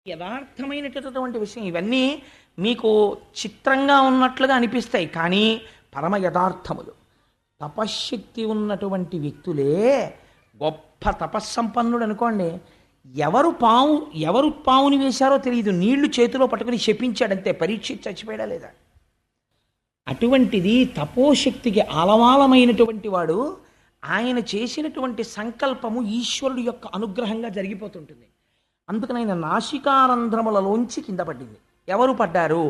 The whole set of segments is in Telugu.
యథార్థమైనటువంటి విషయం. ఇవన్నీ మీకు చిత్రంగా ఉన్నట్లుగా అనిపిస్తాయి, కానీ పరమ యథార్థములు. తపశ్శక్తి ఉన్నటువంటి వ్యక్తులే గొప్ప తపస్సంపన్నుడు అనుకోండి. ఎవరు పావుని వేశారో తెలియదు, నీళ్లు చేతిలో పట్టుకుని శపించాడంతే, పరీక్ష చచ్చిపోయాడా లేదా. అటువంటిది తపోశక్తికి ఆలవాలమైనటువంటి వాడు. ఆయన చేసినటువంటి సంకల్పము ఈశ్వరుడు యొక్క అనుగ్రహంగా జరిగిపోతుంటుంది. అందుకని ఆయన నాసికారంధ్రములలోంచి కింద పడింది. ఎవరు పడ్డారు?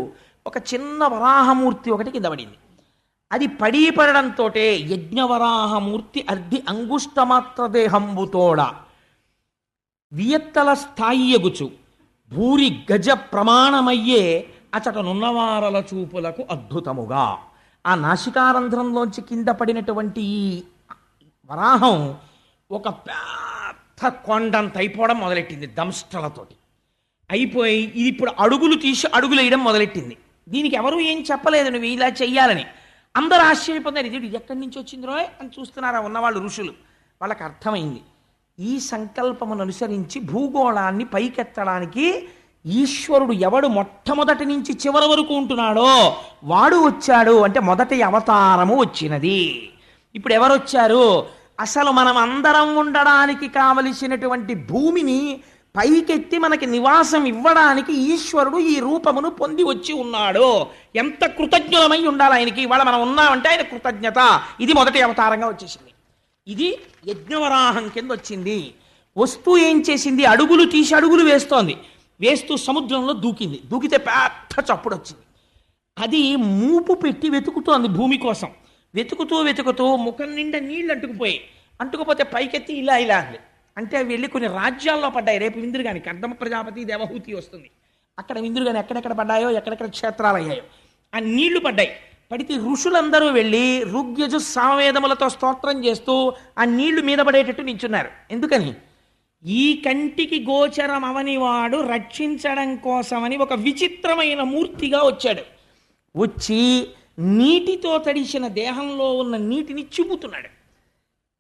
ఒక చిన్న వరాహమూర్తి ఒకటి కింద పడింది. అది పడడంతో యజ్ఞవరాహమూర్తి అర్ధి అంగుష్టమాత్ర దేహంబుతోడ వియత్తల స్థాయియగుచు భూరి గజ ప్రమాణమయ్యే అచటనున్నవారల చూపులకు అద్భుతముగా. ఆ నాసికారంధ్రంలోంచి కింద పడినటువంటి ఈ వరాహం ఒక పెద్ద కొండంత అయిపోవడం మొదలెట్టింది. దంష్టలతోటి అయిపోయి ఇది ఇప్పుడు అడుగులు తీసి అడుగులు వేయడం మొదలెట్టింది. దీనికి ఎవరు ఏం చెప్పలేదు నువ్వు ఇలా చెయ్యాలని. అందరూ ఆశ్చర్యపోతారు, ఇది ఎక్కడి నుంచి వచ్చింది రోయ్ అని చూస్తున్నారా ఉన్నవాళ్ళు ఋషులు. వాళ్ళకి అర్థమైంది, ఈ సంకల్పమును అనుసరించి భూగోళాన్ని పైకెత్తడానికి ఈశ్వరుడు ఎవడు మొట్టమొదటి నుంచి చివరి వరకు ఉంటున్నాడో వాడు వచ్చాడు. అంటే మొదటి అవతారము వచ్చినది. ఇప్పుడు ఎవరు వచ్చారు? అసలు మనం అందరం ఉండడానికి కావలసినటువంటి భూమిని పైకెత్తి మనకి నివాసం ఇవ్వడానికి ఈశ్వరుడు ఈ రూపమును పొంది వచ్చి ఉన్నాడు. ఎంత కృతజ్ఞులమై ఉండాలి ఆయనకి. ఇవాళ మనం ఉన్నామంటే ఆయన కృతజ్ఞత. ఇది మొదటి అవతారంగా వచ్చేసింది. ఇది యజ్ఞవరాహం కింద వచ్చింది. వస్తూ ఏం చేసింది? అడుగులు తీసి అడుగులు వేస్తోంది. వేస్తూ సముద్రంలో దూకింది. దూకితే పెద్ద చప్పుడు వచ్చింది. అది మూపు పెట్టి వెతుకుతోంది భూమి కోసం. వెతుకుతూ ముఖం నిండా నీళ్ళు అంటుకుపోతే పైకెత్తి ఇలా అంది. అంటే అవి వెళ్ళి కొన్ని రాజ్యాల్లో పడ్డాయి. రేపు విందురుగాని కర్దమ ప్రజాపతి దేవహూతి వస్తుంది. అక్కడ విందురుగాని ఎక్కడెక్కడ పడ్డాయో, ఎక్కడెక్కడ క్షేత్రాలు అయ్యాయో ఆ నీళ్లు పడ్డాయి. పడితే ఋషులందరూ వెళ్ళి ఋగ్యజు సామవేదములతో స్తోత్రం చేస్తూ ఆ నీళ్లు మీద పడేటట్టు నించున్నారు. ఎందుకని? ఈ కంటికి గోచరం అవనివాడు రక్షించడం కోసమని ఒక విచిత్రమైన మూర్తిగా వచ్చాడు. వచ్చి నీటితో తడిసిన దేహంలో ఉన్న నీటిని చూపుతున్నాడు.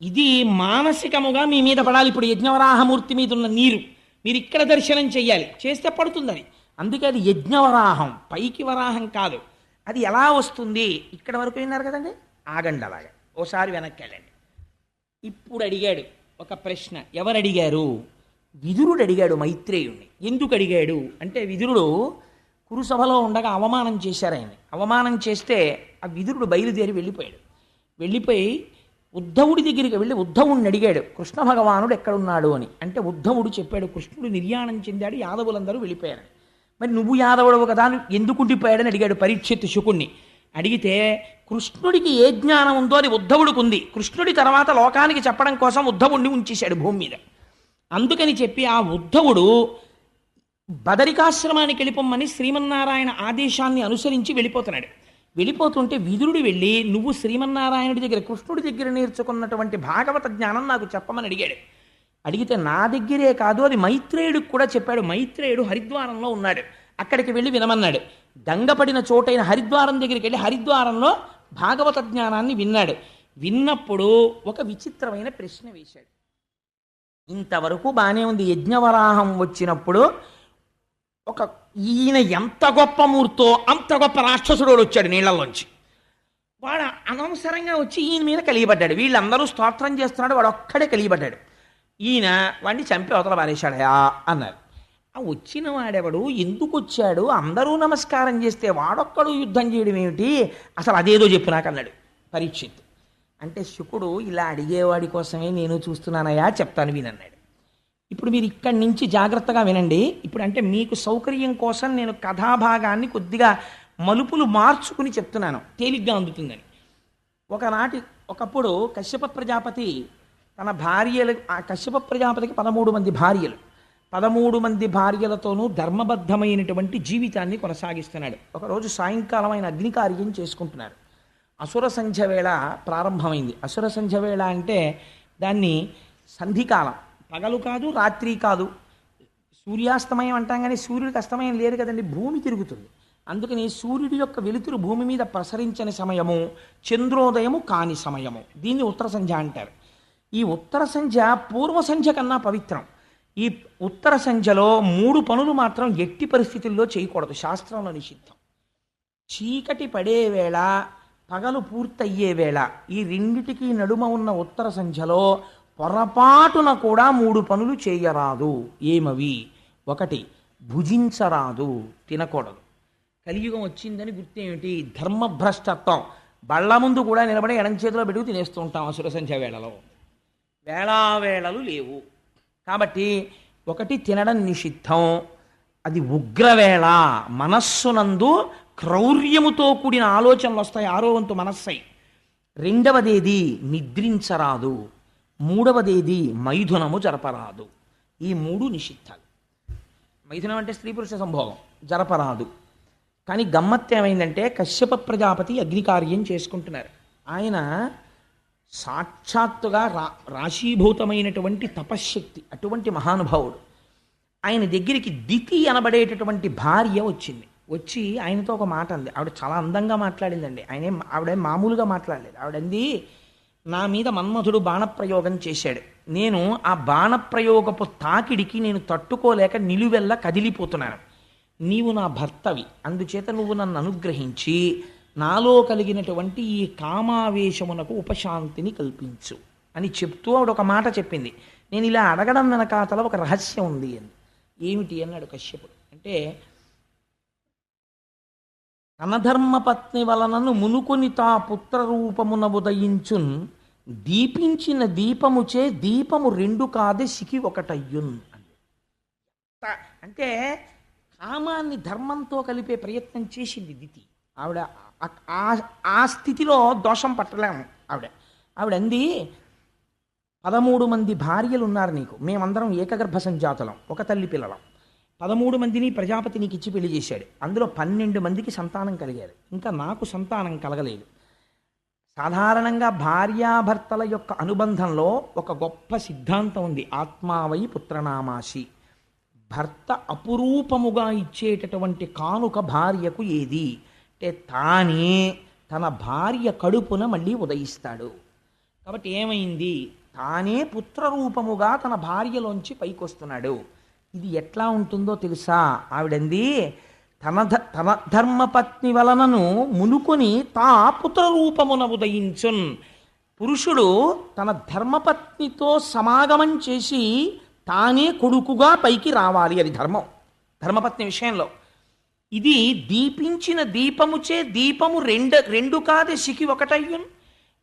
ఇది మానసికముగా మీ మీద పడాలి. ఇప్పుడు యజ్ఞవరాహమూర్తి మీద ఉన్న నీరు మీరు ఇక్కడ దర్శనం చెయ్యాలి. చేస్తే పడుతుందని. అందుకే అది యజ్ఞవరాహం, పైకి వరాహం కాదు. అది ఎలా వస్తుంది? ఇక్కడ వరకు విన్నారు కదండి, ఆగండి అలాగా, ఓసారి వెనక్కి వెళ్ళండి. ఇప్పుడు అడిగాడు ఒక ప్రశ్న. ఎవరు అడిగారు? విదురుడు అడిగాడు మైత్రేయుణ్ణి. ఎందుకు అడిగాడు అంటే, విదురుడు కురుసభలో ఉండగా అవమానం చేశారు ఆయన్ని. అవమానం చేస్తే ఆ విదురుడు బయలుదేరి వెళ్ళిపోయి ఉద్ధవుడి దగ్గరికి వెళ్ళి ఉద్ధవుడిని అడిగాడు, కృష్ణ భగవానుడు ఎక్కడున్నాడు అని. అంటే ఉద్ధవుడు చెప్పాడు, కృష్ణుడు నిర్యాణం చెందాడు, యాదవులందరూ వెళ్ళిపోయారు. మరి నువ్వు యాదవుడవు కదా, ఎందుకు ఉండిపోయాడని అడిగాడు పరీక్షిత్ శుకుణ్ణి. అడిగితే కృష్ణుడికి ఏ జ్ఞానం ఉందో అది ఉద్ధవుడికి ఉంది. కృష్ణుడి తర్వాత లోకానికి చెప్పడం కోసం ఉద్ధవుడిని ఉంచేశాడు భూమి మీద. అందుకని చెప్పి ఆ ఉద్ధవుడు బదరికాశ్రమానికి వెళ్ళిపోమ్మని శ్రీమన్నారాయణ ఆదేశాన్ని అనుసరించి వెళ్ళిపోతుంటే విదురుడు వెళ్ళి, నువ్వు శ్రీమన్నారాయణుడి దగ్గర కృష్ణుడి దగ్గర నేర్చుకున్నటువంటి భాగవత జ్ఞానం నాకు చెప్పమని అడిగాడు. అడిగితే నా దగ్గరే కాదు, అది మైత్రేయుడికి కూడా చెప్పాడు. మైత్రేయుడు హరిద్వారంలో ఉన్నాడు, అక్కడికి వెళ్ళి వినమన్నాడు. గంగపడిన చోటైన హరిద్వారం దగ్గరికి వెళ్ళి హరిద్వారంలో భాగవత జ్ఞానాన్ని విన్నాడు. విన్నప్పుడు ఒక విచిత్రమైన ప్రశ్న వేశాడు. ఇంతవరకు బాగానే ఉంది. యజ్ఞవరాహం వచ్చినప్పుడు ఈయన ఎంత గొప్ప మూర్తో అంత గొప్ప రాక్షసుడు వచ్చాడు నీళ్లలోంచి. వాడు అనవసరంగా వచ్చి ఈయన మీద కలిగిపడ్డాడు. వీళ్ళందరూ స్తోత్రం చేస్తున్నాడు, వాడు ఒక్కడే కలిగిపడ్డాడు. ఈయన వాడిని చంపి అవతల పారేశాడయా అన్నారు. ఆ వచ్చిన వాడెవడు, ఎందుకు వచ్చాడు, అందరూ నమస్కారం చేస్తే వాడొక్కడు యుద్ధం చేయడం ఏమిటి, అసలు అదేదో చెప్పు నాకు అన్నాడు పరీక్షిత్. అంటే శుకుడు, ఇలా అడిగేవాడి కోసమే నేను చూస్తున్నానయా, చెప్తాను వినన్నాడు. ఇప్పుడు మీరు ఇక్కడి నుంచి జాగ్రత్తగా వినండి. ఇప్పుడు అంటే మీకు సౌకర్యం కోసం నేను కథాభాగాన్ని కొద్దిగా మలుపులు మార్చుకుని చెప్తున్నాను, తేలిగ్గా అందుతుందని. ఒకప్పుడు కశ్యప ప్రజాపతి తన భార్యలు, ఆ కశ్యప ప్రజాపతికి 13 మంది భార్యలు. 13 మంది భార్యలతోనూ ధర్మబద్ధమైనటువంటి జీవితాన్ని కొనసాగిస్తున్నాడు. ఒకరోజు సాయంకాలం ఆయన అగ్నికార్యం చేసుకుంటున్నారు. అసుర సంధ్య వేళ ప్రారంభమైంది. అసుర సంధ్య వేళ అంటే దాన్ని సంధికాలం, పగలు కాదు రాత్రి కాదు. సూర్యాస్తమయం అంటాం కానీ సూర్యుడికి అస్తమయం లేదు కదండి, భూమి తిరుగుతుంది. అందుకని సూర్యుడి యొక్క వెలుతురు భూమి మీద ప్రసరించని సమయము, చంద్రోదయము కాని సమయము, దీన్ని ఉత్తర సంధ్య అంటారు. ఈ ఉత్తర సంధ్య పూర్వ సంధ్య కన్నా పవిత్రం. ఈ ఉత్తర సంధ్యలో 3 పనులు మాత్రం ఎట్టి పరిస్థితుల్లో చేయకూడదు, శాస్త్రంలో నిషిద్ధం. చీకటి పడే వేళ, పగలు పూర్తయ్యే వేళ, ఈ రెండిటికి నడుమ ఉన్న ఉత్తర సంధ్యలో పొరపాటున కూడా 3 పనులు చేయరాదు. ఏమవి? 1, భుజించరాదు, తినకూడదు. కలియుగం వచ్చిందని గుర్తేమిటి? ధర్మభ్రష్టత్వం. బళ్ళ ముందు కూడా నిలబడి ఎడం చేతిలో పెట్టుకు తినేస్తూ ఉంటాం అసుర సంధ్య వేళలో. వేళావేళలు లేవు. కాబట్టి 1, తినడం నిషిద్ధం. అది ఉగ్రవేళ. మనస్సునందు క్రౌర్యముతో కూడిన ఆలోచనలు వస్తాయి, 6వ వంతు మనస్సై. 2వదేది నిద్రించరాదు. 3వదేది మైథునము జరపరాదు. ఈ 3 నిషిద్ధాలు. మైథునం అంటే స్త్రీ పురుష సంభోగం, జరపరాదు. కానీ గమ్మత్తు ఏమైందంటే, కశ్యప ప్రజాపతి అగ్నికార్యం చేసుకుంటున్నారు. ఆయన సాక్షాత్తుగా రాశీభూతమైనటువంటి తపశ్శక్తి, అటువంటి మహానుభావుడు. ఆయన దగ్గరికి దితి అనబడేటటువంటి భార్య వచ్చింది. వచ్చి ఆయనతో ఒక మాట అంది. ఆవిడ చాలా అందంగా మాట్లాడిందండి. ఆవిడ మామూలుగా మాట్లాడలేదు. ఆవిడంది, నా మీద మన్మధుడు బాణప్రయోగం చేశాడు. నేను ఆ బాణప్రయోగపు తాకిడికి నేను తట్టుకోలేక నిలువెల్లా కదిలిపోతున్నాను. నీవు నా భర్తవి, అందుచేత నువ్వు నన్ను అనుగ్రహించి నాలో కలిగినటువంటి ఈ కామావేశమునకు ఉపశాంతిని కల్పించు అని చెప్తూ ఆవిడ ఒక మాట చెప్పింది. నేను ఇలా అడగడం వెనకాతల ఒక రహస్యం ఉంది అని. ఏమిటి అన్నాడు కశ్యపుడు. అంటే, అనధర్మపత్ని వలనను మునుకొని తా పుత్ర రూపమున ఉదయించున్, దీపించిన దీపముచే దీపము 2 కాదే సికి ఒకటయ్యున్. అంటే కామాన్ని ధర్మంతో కలిపే ప్రయత్నం చేసింది దితి. ఆవిడ ఆ స్థితిలో దోషం పట్టలేము. ఆవిడంది, 13 మంది భార్యలు ఉన్నారు నీకు, మేమందరం ఏకగర్భ సంజాతులం, ఒక తల్లి పిల్లలం. 13 మందిని ప్రజాపతి నీకు ఇచ్చి పెళ్లి చేశాడు. అందులో 12 మందికి సంతానం కలిగారు, ఇంకా నాకు సంతానం కలగలేదు. సాధారణంగా భార్యాభర్తల యొక్క అనుబంధంలో ఒక గొప్ప సిద్ధాంతం ఉంది, ఆత్మావై పుత్రనామాసి. భర్త అపురూపముగా ఇచ్చేటటువంటి కానుక భార్యకు ఏది అంటే, తానే తన భార్య కడుపున మళ్ళీ ఉదయిస్తాడు. కాబట్టి ఏమైంది? తానే పుత్రరూపముగా తన భార్యలోంచి పైకొస్తున్నాడు. ఇది ఎట్లా ఉంటుందో తెలుసా? ఆవిడంది, తన ధర్మపత్ని వలనను మునుకొని తా పుత్రరూపమున ఉదయించున్. పురుషుడు తన ధర్మపత్నితో సమాగమం చేసి తానే కొడుకుగా పైకి రావాలి. అది ధర్మం, ధర్మపత్ని విషయంలో. ఇది దీపించిన దీపముచే దీపము 2 కాదే సికి ఒకటయ్యున్.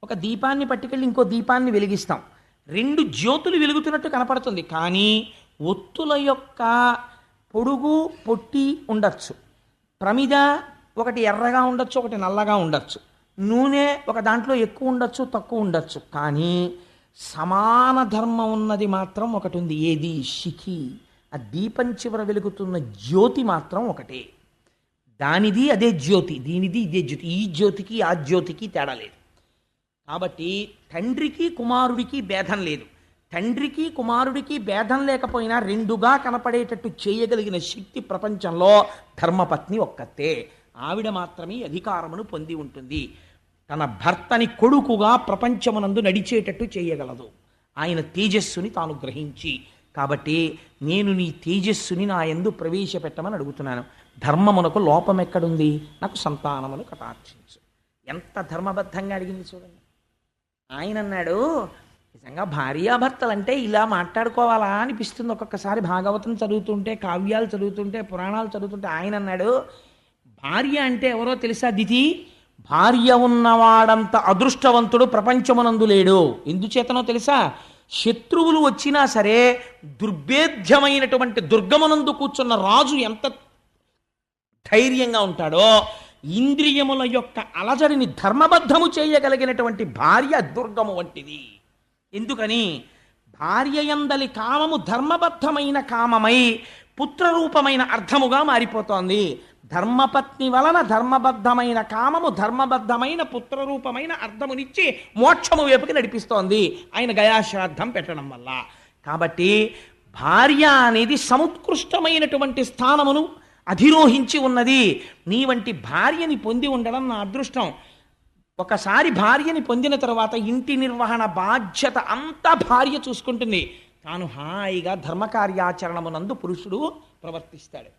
ఒక దీపాన్ని పట్టుకెళ్ళి ఇంకో దీపాన్ని వెలిగిస్తాం, 2 జ్యోతులు వెలుగుతున్నట్టు కనపడుతుంది. కానీ ఒత్తుల యొక్క పొడుగు పొట్టి ఉండొచ్చు, ప్రమిద ఒకటి ఎర్రగా ఉండొచ్చు, ఒకటి నల్లగా ఉండొచ్చు, నూనె ఒక దాంట్లో ఎక్కువ ఉండొచ్చు, తక్కువ ఉండొచ్చు. కానీ సమాన ధర్మం ఉన్నది మాత్రం ఒకటి ఉంది. ఏది? శిఖి. ఆ దీపం చివర వెలుగుతున్న జ్యోతి మాత్రం ఒకటే. దానిది అదే జ్యోతి, దీనిది ఇదే జ్యోతి. ఈ జ్యోతికి ఆ జ్యోతికి తేడా లేదు. కాబట్టి తండ్రికి కుమారుడికి భేదం లేదు. తండ్రికి కుమారుడికి భేదం లేకపోయినా 2గా కనపడేటట్టు చేయగలిగిన శక్తి ప్రపంచంలో ధర్మపత్ని ఒక్కతే. ఆవిడ మాత్రమే అధికారమును పొంది ఉంటుంది. తన భర్తని కొడుకుగా ప్రపంచమునందు నడిచేటట్టు చేయగలదు, ఆయన తేజస్సుని తాను గ్రహించి. కాబట్టి నేను నీ తేజస్సుని నా యందు ప్రవేశపెట్టమని అడుగుతున్నాను. ధర్మమునకు లోపం ఎక్కడుంది? నాకు సంతానమును కటాక్షించు. ఎంత ధర్మబద్ధంగా అడిగింది చూడండి. ఆయన అన్నాడు, నిజంగా భార్యాభర్తలంటే ఇలా మాట్లాడుకోవాలా అనిపిస్తుంది ఒక్కొక్కసారి. భాగవతం చదువుతుంటే, కావ్యాలు చదువుతుంటే, పురాణాలు చదువుతుంటే. ఆయన అన్నాడు, భార్య అంటే ఎవరో తెలుసా దితి? భార్య ఉన్నవాడంత అదృష్టవంతుడు ప్రపంచమునందు లేడు. ఎందుచేతనో తెలుసా? శత్రువులు వచ్చినా సరే దుర్భేద్యమైనటువంటి దుర్గమునందు కూర్చున్న రాజు ఎంత ధైర్యంగా ఉంటాడో, ఇంద్రియముల యొక్క అలజడిని ధర్మబద్ధము చేయగలిగినటువంటి భార్య దుర్గము వంటిది. ఎందుకని? భార్య యందలి కామము ధర్మబద్ధమైన కామమై పుత్రరూపమైన అర్థముగా మారిపోతోంది. ధర్మపత్ని వలన ధర్మబద్ధమైన కామము ధర్మబద్ధమైన పుత్రరూపమైన అర్థమునిచ్చి మోక్షము వైపుకి నడిపిస్తోంది ఆయన గయాశ్రాద్ధం పెట్టడం వల్ల. కాబట్టి భార్య అనేది సముత్కృష్టమైనటువంటి స్థానమును అధిరోహించి ఉన్నది. నీ వంటి భార్యని పొంది ఉండడం నా అదృష్టం. ఒకసారి భార్యని పొందిన తర్వాత ఇంటి నిర్వహణ బాధ్యత అంతా భార్య చూసుకుంటుంది. తాను హాయిగా ధర్మకార్యాచరణమునందు పురుషుడు ప్రవర్తిస్తాడు.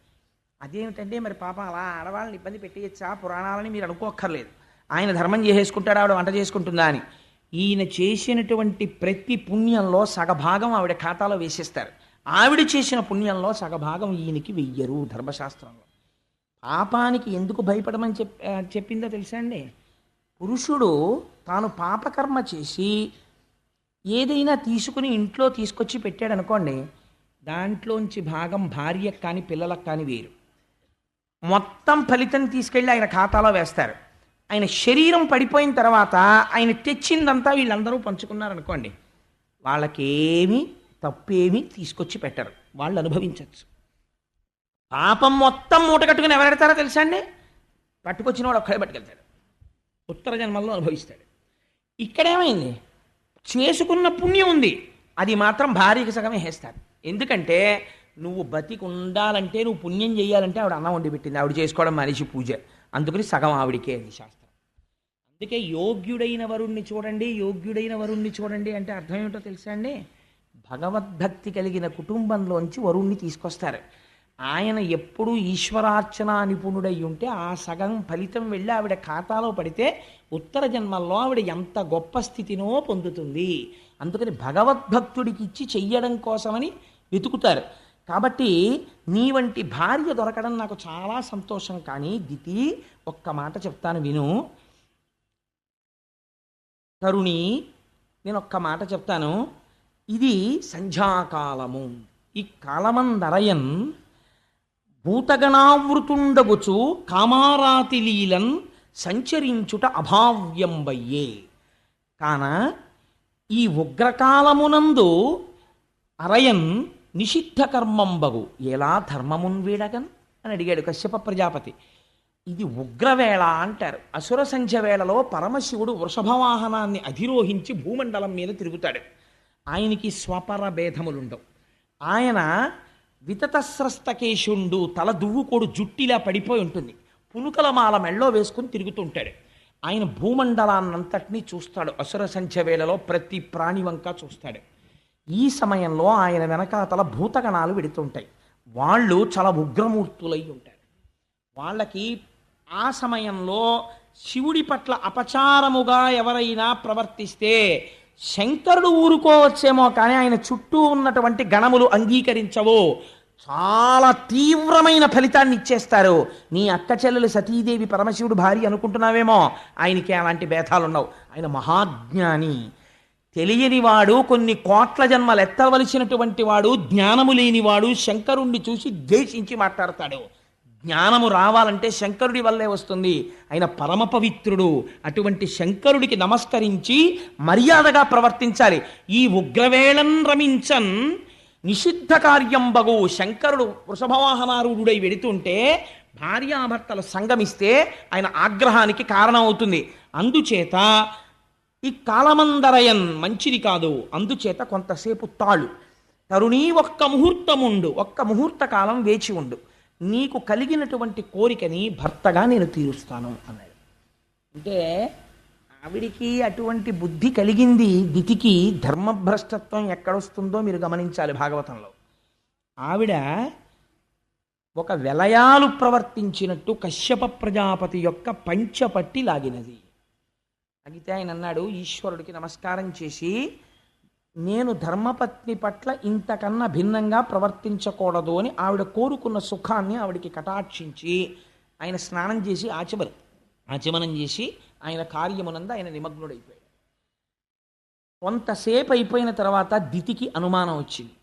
అదేమిటంటే మరి పాపం అలా ఆడవాళ్ళని ఇబ్బంది పెట్టేయచ్చా పురాణాలని మీరు అనుకోక్కర్లేదు. ఆయన ధర్మం చేసేసుకుంటాడు, ఆవిడ వంట చేసుకుంటుందా అని. ఈయన చేసినటువంటి ప్రతి పుణ్యంలో సగభాగం ఆవిడ ఖాతాలో వేసేస్తారు. ఆవిడ చేసిన పుణ్యంలో సగభాగం ఈయనకి వెయ్యరు ధర్మశాస్త్రంలో. పాపానికి ఎందుకు భయపడమని చెప్పిందో తెలుసా అండి? పురుషుడు తాను పాపకర్మ చేసి ఏదైనా తీసుకుని ఇంట్లో తీసుకొచ్చి పెట్టాడు అనుకోండి, దాంట్లోంచి భాగం భార్యకు కానీ పిల్లలకు కానీ వేరు. మొత్తం ఫలితం తీసుకెళ్ళి ఆయన ఖాతాలో వేస్తారు. ఆయన శరీరం పడిపోయిన తర్వాత ఆయన తెచ్చిందంతా వీళ్ళందరూ పంచుకున్నారనుకోండి, వాళ్ళకేమీ తప్పేమీ తీసుకొచ్చి పెట్టరు, వాళ్ళు అనుభవించవచ్చు. పాపం మొత్తం మూట కట్టుకుని ఎవరెడతారో తెలుసా అండి? పట్టుకొచ్చిన వాడు ఒక్కడే పట్టుకెళ్తాడు, ఉత్తర జన్మల్లో అనుభవిస్తాడు. ఇక్కడేమైంది? చేసుకున్న పుణ్యం ఉంది, అది మాత్రం భార్యకి సగమే వేస్తారు. ఎందుకంటే నువ్వు బతికి ఉండాలంటే, నువ్వు పుణ్యం చేయాలంటే ఆవిడ అన్నం వండి పెట్టింది, ఆవిడ చేసుకోవడం మనిషి పూజ, అందుకని సగం ఆవిడికే అది శాస్త్రం. అందుకే యోగ్యుడైన వరుణ్ణి చూడండి, యోగ్యుడైన వరుణ్ణి చూడండి అంటే అర్థం ఏమిటో తెలుసా అండి? భగవద్భక్తి కలిగిన కుటుంబంలోంచి వరుణ్ణి తీసుకొస్తారు. ఆయన ఎప్పుడూ ఈశ్వరార్చన నిపుణుడై ఉంటే ఆ సగం ఫలితం వెళ్ళి ఆవిడ ఖాతాలో పడితే ఉత్తర జన్మల్లో ఆవిడ ఎంత గొప్ప స్థితినో పొందుతుంది. అందుకని భగవద్భక్తుడికి ఇచ్చి చెయ్యడం కోసమని వెతుకుతారు. కాబట్టి నీ వంటి భార్య దొరకడం నాకు చాలా సంతోషం. కానీ దితి, ఒక్క మాట చెప్తాను విను తరుణి, నేను ఒక్క మాట చెప్తాను. ఇది సంధ్యాకాలము. ఈ కాలమందరయన్ భూతగణావృతుండగుచు కామారాతి లీలన్ సంచరించుట అభావ్యంబయ్యే. కాన ఈ ఉగ్రకాలమునందు అరయన్ నిషిద్ధ కర్మంబగు ఎలా ధర్మమున్ వీడగన్ అని అడిగాడు కశ్యప ప్రజాపతి. ఇది ఉగ్రవేళ అంటారు. అసుర సంధ్య వేళలో పరమశివుడు వృషభవాహనాన్ని అధిరోహించి భూమండలం మీద తిరుగుతాడు. ఆయనకి స్వపర భేదములుండవు. ఆయన వితతస్రస్తకేశుండు, తల దువ్వుకోడు జుట్టిలా పడిపోయి ఉంటుంది, పునుకల మాల మెళ్ళో వేసుకుని తిరుగుతుంటాడు. ఆయన భూమండలాన్నంతటినీ చూస్తాడు. అసుర సంధ్య వేళలో ప్రతి ప్రాణి వంక చూస్తాడు. ఈ సమయంలో ఆయన వెనకాతల భూతగణాలు వెడుతుంటాయి. వాళ్ళు చాలా ఉగ్రమూర్తులై ఉంటారు. వాళ్ళకి ఆ సమయంలో శివుడి పట్ల అపచారముగా ఎవరైనా ప్రవర్తిస్తే శంకరుడు ఊరుకోవచ్చేమో, కానీ ఆయన చుట్టూ ఉన్నటువంటి గణములు అంగీకరించవు. చాలా తీవ్రమైన ఫలితాన్ని ఇచ్చేస్తారు. నీ అక్క చెల్లెలు సతీదేవి పరమశివుడు భార్య అనుకుంటున్నావేమో, ఆయనకి అలాంటి భేదాలు ఉండవు. ఆయన మహాజ్ఞాని, తెలియనివాడు, కొన్ని కోట్ల జన్మలు ఎత్తవలసినటువంటి వాడు, జ్ఞానము లేనివాడు. శంకరుణ్ణి చూసి ద్వేషించి మాట్లాడతాడు. జ్ఞానము రావాలంటే శంకరుడి వల్లే వస్తుంది. ఆయన పరమ పవిత్రుడు. అటువంటి శంకరుడికి నమస్కరించి మర్యాదగా ప్రవర్తించాలి. ఈ ఉగ్రవేళన్ రమించన్ నిషిద్ధ కార్యం బగు. శంకరుడు వృషభవాహనారూఢుడై వెడుతుంటే భార్యాభర్తలు సంగమిస్తే ఆయన ఆగ్రహానికి కారణం అవుతుంది. అందుచేత ఈ కాలమందరయన్ మంచిది కాదు. అందుచేత కొంతసేపు తాళు తరుణీ, ఒక్క ముహూర్తముండు, ఒక్క ముహూర్త కాలం వేచి ఉండు, నీకు కలిగినటువంటి కోరికని భర్తగా నేను తీరుస్తాను అన్నాడు. అంటే ఆవిడికి అటువంటి బుద్ధి కలిగింది. దితికి ధర్మభ్రష్టత్వం ఎక్కడొస్తుందో మీరు గమనించాలి భాగవతంలో. ఆవిడ ఒక వెలయాలు ప్రవర్తించినట్టు కశ్యప ప్రజాపతి యొక్క పంచపట్టి లాగినది. అడిగితే ఆయన అన్నాడు, ఈశ్వరుడికి నమస్కారం చేసి, నేను ధర్మపత్ని పట్ల ఇంతకన్నా భిన్నంగా ప్రవర్తించకూడదు అని ఆవిడ కోరుకున్న సుఖాన్ని ఆవిడికి కటాక్షించి ఆయన స్నానం చేసి ఆచమనం చేసి ఆయన కార్యమునందు ఆయన నిమగ్నుడైపోయాడు. కొంతసేపు అయిపోయిన తర్వాత దితికి అనుమానం వచ్చింది.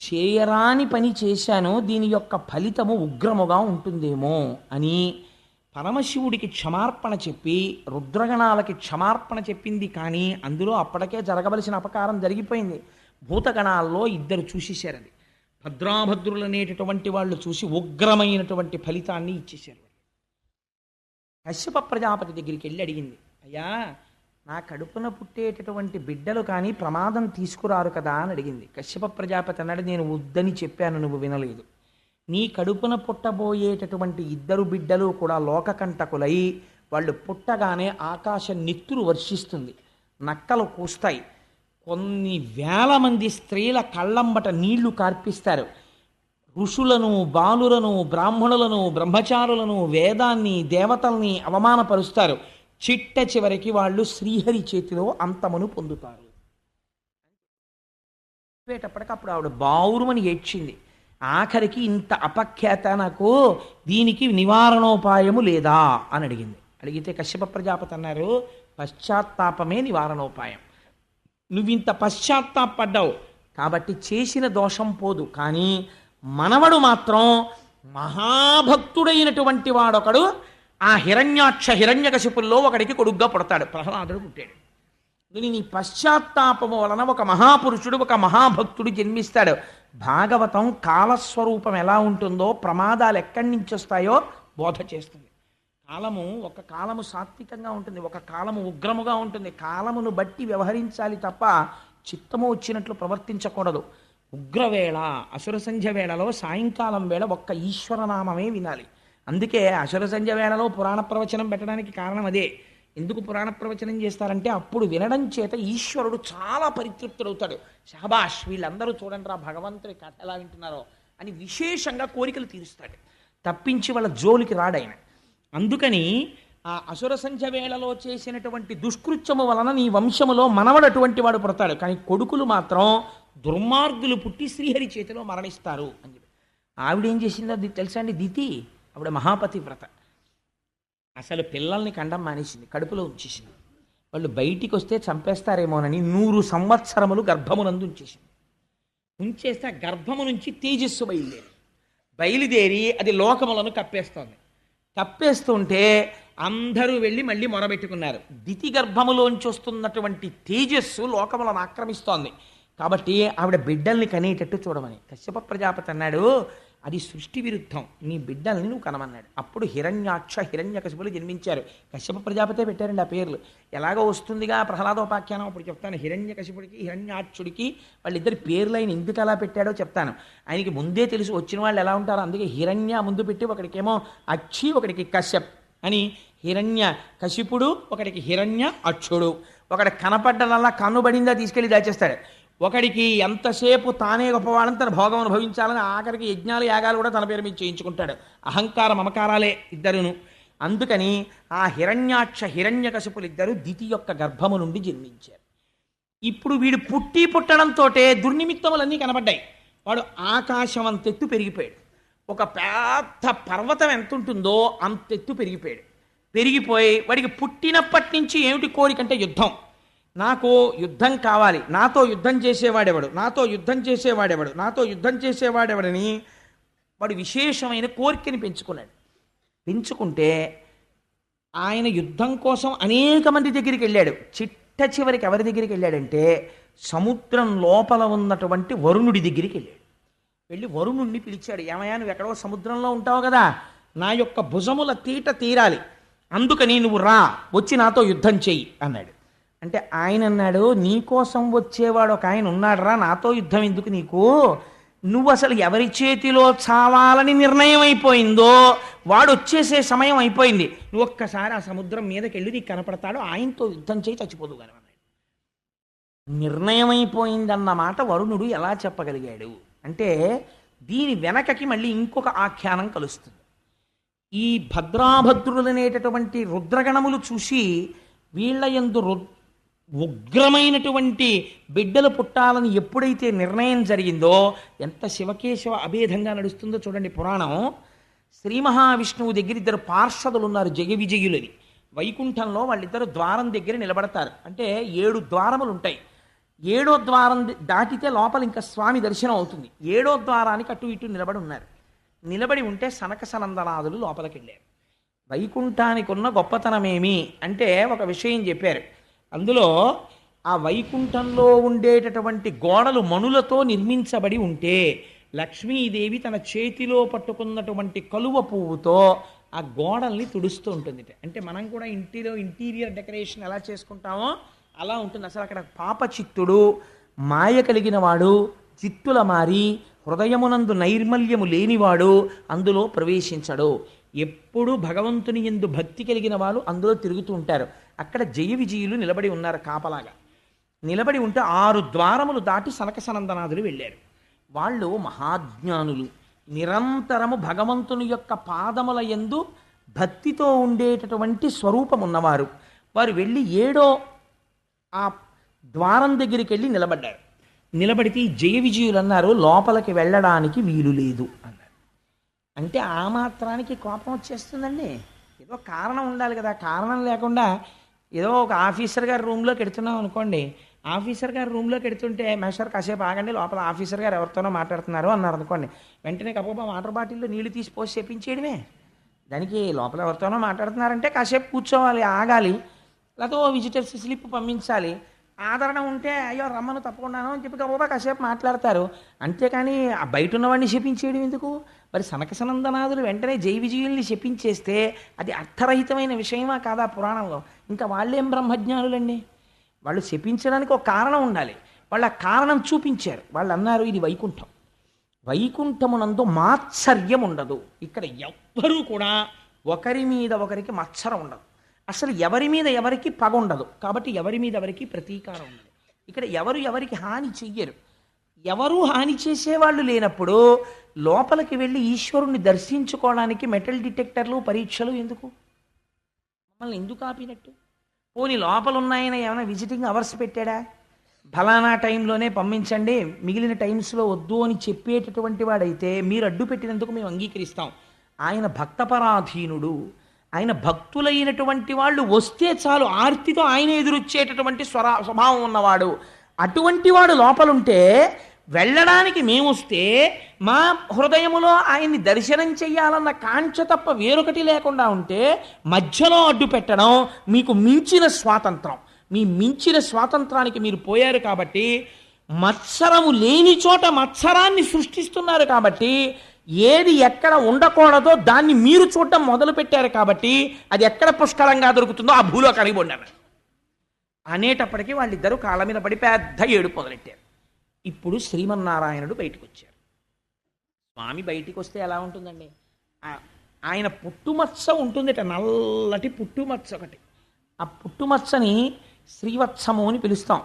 చేయరాని పని చేశాను, దీని యొక్క ఫలితము ఉగ్రముగా ఉంటుందేమో అని పరమశివుడికి క్షమార్పణ చెప్పి రుద్రగణాలకి క్షమార్పణ చెప్పింది. కానీ అందులో అప్పటికే జరగవలసిన అపకారం జరిగిపోయింది. భూతగణాల్లో ఇద్దరు చూసేశారు. అది భద్రాభద్రులనేటటువంటి వాళ్ళు చూసి ఉగ్రమైనటువంటి ఫలితాన్ని ఇచ్చేశారు. కశ్యప ప్రజాపతి దగ్గరికి వెళ్ళి అడిగింది, అయ్యా నా కడుపున పుట్టేటటువంటి బిడ్డలు కానీ ప్రమాదం తీసుకురారు కదా అని అడిగింది. కశ్యప ప్రజాపతి అన్నాడు, నేను వద్దని చెప్పాను, నువ్వు వినలేదు. నీ కడుపున పుట్టబోయేటటువంటి ఇద్దరు బిడ్డలు కూడా లోకకంటకులై, వాళ్ళు పుట్టగానే ఆకాశ నెత్తురు వర్షిస్తుంది, నక్కలు కూస్తాయి, కొన్ని వేల మంది స్త్రీల కళ్ళంబట నీళ్లు కార్పిస్తారు. ఋషులను, బాలులను, బ్రాహ్మణులను, బ్రహ్మచారులను, వేదాన్ని, దేవతల్ని అవమానపరుస్తారు. చిట్ట చివరికి వాళ్ళు శ్రీహరి చేతిలో అంతమును పొందుతారు. చెప్పేటప్పటికప్పుడు ఆవిడ బావురుమని ఏడ్చింది. ఆఖరికి ఇంత అపఖ్యాత నాకు, దీనికి నివారణోపాయము లేదా అని అడిగింది. అడిగితే కశ్యప ప్రజాపతి అన్నారు, పశ్చాత్తాపమే నివారణోపాయం. నువ్వింత పశ్చాత్తాపడ్డావు కాబట్టి చేసిన దోషం పోదు, కానీ మనవడు మాత్రం మహాభక్తుడైనటువంటి వాడొకడు ఆ హిరణ్యాక్ష హిరణ్యకశిపుల్లో ఒకడికి కొడుగ్గా పుడతాడు. ప్రహ్లాదుడు పుట్టాడు. నీ పశ్చాత్తాపము వలన ఒక మహాపురుషుడు, ఒక మహాభక్తుడు జన్మిస్తాడు. భాగవతం కాలస్వరూపం ఎలా ఉంటుందో, ప్రమాదాలు ఎక్కడి నుంచి వస్తాయో బోధ చేస్తుంది. ఒక కాలము సాత్వికంగా ఉంటుంది, ఒక కాలము ఉగ్రముగా ఉంటుంది. కాలమును బట్టి వ్యవహరించాలి తప్ప చిత్తము వచ్చినట్లు ప్రవర్తించకూడదు. ఉగ్రవేళ, అసుర సంధ్య వేళలో, సాయంకాలం వేళ ఒక్క ఈశ్వరనామమే వినాలి. అందుకే అసుర సంధ్య వేళలో పురాణ ప్రవచనం పెట్టడానికి కారణం అదే. ఎందుకు పురాణ ప్రవచనం చేస్తారంటే అప్పుడు వినడం చేత ఈశ్వరుడు చాలా పరితృప్తుడవుతాడు. షహబాష్, వీళ్ళందరూ చూడండి రా భగవంతుడి కథ ఎలా వింటున్నారో అని విశేషంగా కోరికలు తీరుస్తాడు. తప్పించి వాళ్ళ జోలికి రాడాయన. అందుకని ఆ అసుర సంధ్య వేళలో చేసినటువంటి దుష్కృత్యము వలన నీ వంశములో మనవడు అటువంటి వాడు పుడతాడు, కానీ కొడుకులు మాత్రం దుర్మార్గులు పుట్టి శ్రీహరి చేతిలో మరణిస్తారు అని చెప్పి. ఆవిడేం చేసిందో అది తెలుసా అండి? దితి ఆవిడ మహాపతి వ్రత. అసలు పిల్లల్ని కండం మానేసింది, కడుపులో ఉంచేసింది. వాళ్ళు బయటికి వస్తే చంపేస్తారేమోనని 100 సంవత్సరములు గర్భమునందు ఉంచేసింది. ఉంచేస్తే ఆ గర్భము నుంచి తేజస్సు బయలుదేరి అది లోకములను కప్పేస్తోంది. కప్పేస్తుంటే అందరూ వెళ్ళి మళ్ళీ మొరబెట్టుకున్నారు. దితి గర్భములోంచి వస్తున్నటువంటి తేజస్సు లోకములను ఆక్రమిస్తోంది. కాబట్టి ఆవిడ బిడ్డల్ని కనేటట్టు చూడమని కశ్యప ప్రజాపతి అన్నాడు, అది సృష్టి విరుద్ధం, నీ బిడ్డల్ని నువ్వు కనమన్నాడు. అప్పుడు హిరణ్యాక్ష హిరణ్యకశిపులు జన్మించారు. కశ్యప ప్రజాపతే పెట్టారండి ఆ పేర్లు. ఎలాగో వస్తుందిగా ప్రహ్లాదోపాఖ్యానం, అప్పుడు చెప్తాను. హిరణ్యకశిపుడికి హిరణ్యాక్షుడికి వాళ్ళిద్దరి పేర్లు ఆయన ఎందుకు అలా పెట్టాడో చెప్తాను. ఆయనకి ముందే తెలుసు వచ్చిన వాళ్ళు ఎలా ఉంటారో. అందుకే హిరణ్య ముందు పెట్టి ఒకడికేమో అక్షి, ఒకడికి కశ్యప్ అని. హిరణ్య కశిపుడు, ఒకడికి హిరణ్య అక్షుడు. ఒకటి కనపడ్డనల్లా కన్నుబడిందా తీసుకెళ్ళి దాచేస్తాడు. ఒకడికి ఎంతసేపు తానే గొప్పవాడని తన భోగం అనుభవించాలని ఆఖరికి యజ్ఞాలు యాగాలు కూడా తన పేరు మీద చేయించుకుంటాడు. అహంకార మమకారాలే ఇద్దరును. అందుకని ఆ హిరణ్యాక్ష హిరణ్యకశిపులు ఇద్దరు దితి యొక్క గర్భము నుండి జన్మించారు. ఇప్పుడు వీడు పుట్టడంతో దుర్నిమిత్తములన్నీ కనబడ్డాయి. వాడు ఆకాశం అంతెత్తు పెరిగిపోయాడు. ఒక పెద్ద పర్వతం ఎంత ఉంటుందో అంతెత్తు పెరిగిపోయాడు. పెరిగిపోయి వాడికి పుట్టినప్పటి నుంచి ఏమిటి కోరికంటే యుద్ధం. నాకు యుద్ధం కావాలి, నాతో యుద్ధం చేసేవాడెవడు, నాతో యుద్ధం చేసేవాడెవడు, నాతో యుద్ధం చేసేవాడెవడని వాడు విశేషమైన కోరికని పెంచుకున్నాడు. పెంచుకుంటే ఆయన యుద్ధం కోసం అనేక మంది దగ్గరికి వెళ్ళాడు. చిట్ట చివరికి ఎవరి దగ్గరికి వెళ్ళాడంటే సముద్రం లోపల ఉన్నటువంటి వరుణుడి దగ్గరికి వెళ్ళాడు. వెళ్ళి వరుణుడిని పిలిచాడు. ఏమయ్యా, నువ్వు ఎక్కడో సముద్రంలో ఉంటావు కదా, నా యొక్క భుజముల తీట తీరాలి, అందుకని నువ్వు రా, వచ్చి నాతో యుద్ధం చెయ్యి అన్నాడు. అంటే ఆయన అన్నాడు, నీకోసం వచ్చేవాడు ఒక ఆయన ఉన్నాడురా, నాతో యుద్ధం ఎందుకు నీకు, నువ్వు అసలు ఎవరి చేతిలో చావాలని నిర్ణయం అయిపోయిందో వాడు వచ్చేసే సమయం అయిపోయింది, నువ్వు ఒక్కసారి ఆ సముద్రం మీదకి వెళ్ళి నీకు కనపడతాడు, ఆయనతో యుద్ధం చేయి, చచ్చిపోదు కానీ అన్నాడు. నిర్ణయం అయిపోయిందన్నమాట వరుణుడు ఎలా చెప్పగలిగాడు అంటే దీని వెనకకి మళ్ళీ ఇంకొక ఆఖ్యానం కలుస్తుంది. ఈ భద్రాభద్రులనేటటువంటి రుద్రగణములు చూసి వీళ్ళ యందు ఉగ్రమైనటువంటి బిడ్డలు పుట్టాలని ఎప్పుడైతే నిర్ణయం జరిగిందో, ఎంత శివకేశవ అభేదంగా నడుస్తుందో చూడండి పురాణం. శ్రీ మహావిష్ణువు దగ్గర ఇద్దరు పార్షదులు ఉన్నారు, జయ విజయులని. వైకుంఠంలో వాళ్ళిద్దరు ద్వారం దగ్గర నిలబడతారు. అంటే 7 ద్వారములు ఉంటాయి. 7వ ద్వారం దాటితే లోపల ఇంకా స్వామి దర్శనం అవుతుంది. 7వ ద్వారానికి అటు ఇటు నిలబడి ఉన్నారు. నిలబడి ఉంటే సనక సనందనాదులు లోపలికి వెళ్ళారు. వైకుంఠానికి ఉన్న గొప్పతనమేమి అంటే ఒక విషయం చెప్పారు. అందులో ఆ వైకుంఠంలో ఉండేటటువంటి గోడలు మణులతో నిర్మించబడి ఉంటే లక్ష్మీదేవి తన చేతిలో పట్టుకున్నటువంటి కలువ పువ్వుతో ఆ గోడల్ని తుడుస్తూ ఉంటుంది. అంటే మనం కూడా ఇంటీరియర్ డెకరేషన్ ఎలా చేసుకుంటామో అలా ఉంటుంది. అసలు అక్కడ పాపచిత్తుడు, మాయ కలిగిన వాడు, చిత్తుల మారి హృదయమునందు నైర్మల్యము లేనివాడు అందులో ప్రవేశించడు. ఎప్పుడు భగవంతుని యందు భక్తి కలిగిన వాళ్ళు అందులో తిరుగుతూ ఉంటారు. అక్కడ జయ విజయులు నిలబడి ఉన్నారు కాపలాగా. నిలబడి ఉంటే 6 ద్వారములు దాటి సనక సనందనాథులు వెళ్ళారు. వాళ్ళు మహాజ్ఞానులు, నిరంతరము భగవంతుని యొక్క పాదముల యందు భక్తితో ఉండేటటువంటి స్వరూపం ఉన్నవారు. వారు వెళ్ళి 7వ ఆ ద్వారం దగ్గరికి వెళ్ళి నిలబడ్డారు. నిలబడితే ఈ జయ విజయులు అన్నారు, లోపలికి వెళ్ళడానికి వీలు లేదు అన్నారు. అంటే ఆ మాత్రానికి కోపం వచ్చేస్తుందండి. ఏదో కారణం ఉండాలి కదా. కారణం లేకుండా ఏదో ఒక ఆఫీసర్ గారి రూమ్లోకి ఎడుతున్నాం అనుకోండి, ఆఫీసర్ గారి రూమ్లోకి ఎడుతుంటే మేషర్ కాసేపు ఆగండి, లోపల ఆఫీసర్ గారు ఎవరితోనో మాట్లాడుతున్నారు అన్నారు అనుకోండి, వెంటనే కప్ప వాటర్ బాటిల్లో నీళ్లు తీసి పోసి చెప్పించేయడమే. దానికి లోపల ఎవరితోనో మాట్లాడుతున్నారంటే కాసేపు కూర్చోవాలి, ఆగాలి, లేకపోతే ఓ విజిటర్స్ స్లిప్ పంపించాలి. ఆదరణ ఉంటే అయ్యో రమ్మను తప్పకుండాను అని చెప్పి గబోబా కాసేపు మాట్లాడతారు. అంతేకాని ఆ బయట ఉన్నవాడిని శపించేయడం ఎందుకు? మరి సనక సనందనాథులు వెంటనే జై విజయుల్ని శపించేస్తే అది అర్థరహితమైన విషయమా కాదా పురాణంలో? ఇంకా వాళ్ళేం బ్రహ్మజ్ఞానులండి. వాళ్ళు శపించడానికి ఒక కారణం ఉండాలి. వాళ్ళు ఆ కారణం చూపించారు. వాళ్ళు అన్నారు, ఇది వైకుంఠం, వైకుంఠమునందు మాత్సర్యం ఉండదు. ఇక్కడ ఎవ్వరూ కూడా ఒకరి మీద ఒకరికి మత్సరం ఉండదు. అసలు ఎవరి మీద ఎవరికి పగ ఉండదు. కాబట్టి ఎవరి మీద ఎవరికి ప్రతీకారం ఉండదు. ఇక్కడ ఎవరు ఎవరికి హాని చెయ్యరు. ఎవరూ హాని చేసేవాళ్ళు లేనప్పుడు లోపలికి వెళ్ళి ఈశ్వరుణ్ణి దర్శించుకోవడానికి మెటల్ డిటెక్టర్లు పరీక్షలు ఎందుకు? మమ్మల్ని ఎందుకు ఆపినట్టు? పోనీ లోపల ఉన్నాయన ఏమైనా విజిటింగ్ అవర్స్ పెట్టాడా? ఫలానా టైంలోనే పంపించండి, మిగిలిన టైమ్స్లో వద్దు అని చెప్పేటటువంటి వాడైతే మీరు అడ్డు పెట్టినందుకు మేము అంగీకరిస్తాం. ఆయన భక్తపరాధీనుడు. ఆయన భక్తులైనటువంటి వాళ్ళు వస్తే చాలు ఆర్తితో ఆయన ఎదురొచ్చేటటువంటి స్వభావం ఉన్నవాడు. అటువంటి వాడు లోపలుంటే వెళ్ళడానికి మేమొస్తే మా హృదయములో ఆయన్ని దర్శనం చెయ్యాలన్న కాంక్ష తప్ప వేరొకటి లేకుండా ఉంటే మధ్యలో అడ్డు పెట్టడం మీకు మించిన స్వాతంత్రం. మీ మించిన స్వాతంత్రానికి మీరు పోయారు కాబట్టి, మత్సరము లేని చోట మత్సరాన్ని సృష్టిస్తున్నారు కాబట్టి, ఏది ఎక్కడ ఉండకూడదో దాన్ని మీరు చూడటం మొదలు పెట్టారు కాబట్టి అది ఎక్కడ పుష్కలంగా దొరుకుతుందో ఆ భూలోకానికి పొందారు అనేటప్పటికీ వాళ్ళిద్దరూ కాళ్ళ మీద పడి పెద్ద ఏడుపు మొదలెట్టారు. ఇప్పుడు శ్రీమన్నారాయణుడు బయటకు వచ్చారు. స్వామి బయటికి వస్తే ఎలా ఉంటుందండి? ఆయన పుట్టుమచ్చ ఉంటుందిట, నల్లటి పుట్టుమచ్చ ఒకటి. ఆ పుట్టుమచ్చని శ్రీవత్సము అని పిలుస్తాం.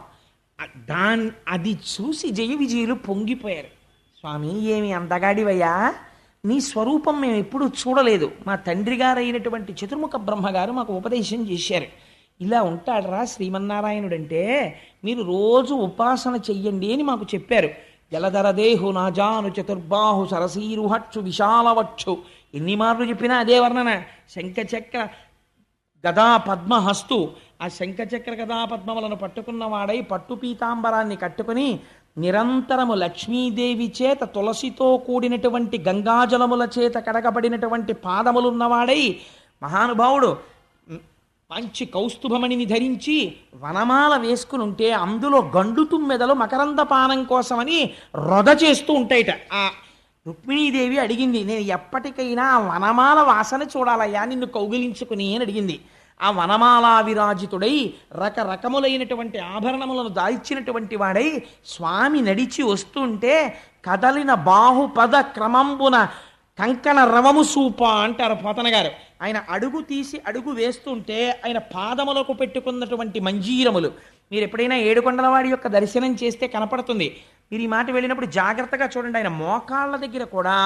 అది చూసి జయ విజయులు పొంగిపోయారు. స్వామి, ఏమి అందగాడివయ్యా, నీ స్వరూపం మేము ఎప్పుడూ చూడలేదు. మా తండ్రి గారైనటువంటి చతుర్ముఖ బ్రహ్మగారు మాకు ఉపదేశం చేశారు. ఇలా ఉంటాడరా శ్రీమన్నారాయణుడంటే, మీరు రోజు ఉపాసన చెయ్యండి అని మాకు చెప్పారు. జలధరదేహు నాజాను చతుర్బాహు సరసీరుహక్షు విశాలవక్షు, ఎన్ని మార్లు చెప్పినా అదే వర్ణన. శంఖచక్ర గదా పద్మహస్తు, ఆ శంఖచక్ర గదా పద్మములను పట్టుకున్నవాడై పట్టు పీతాంబరాన్ని కట్టుకుని నిరంతరము లక్ష్మీదేవి చేత తులసితో కూడినటువంటి గంగాజలముల చేత కడగబడినటువంటి పాదములున్నవాడై మహానుభావుడు మంచి కౌస్తుభమణిని ధరించి వనమాల వేసుకుని ఉంటే అందులో గండు తుమ్మెదలు మకరందపానం కోసమని రొద చేస్తూ ఉంటాయిట. ఆ రుక్మిణీదేవి అడిగింది, నేను ఎప్పటికైనా ఆ వనమాల వాసన చూడాలయ్యా నిన్ను కౌగిలించుకుని అని అడిగింది. ఆ వనమాలా విరాజితుడై రకరకములైనటువంటి ఆభరణములను దాల్చినటువంటి వాడై స్వామి నడిచి వస్తుంటే కదలిన బాహుపద క్రమంబున కంకణ రవము సూప అంటారు పోతన గారు. ఆయన అడుగు తీసి అడుగు వేస్తుంటే ఆయన పాదములకు పెట్టుకున్నటువంటి మంజీరములు మీరు ఎప్పుడైనా ఏడుకొండలవాడి యొక్క దర్శనం చేస్తే కనపడుతుంది. మీరు ఈ మాట వెళ్ళినప్పుడు జాగ్రత్తగా చూడండి. ఆయన మోకాళ్ళ దగ్గర కూడా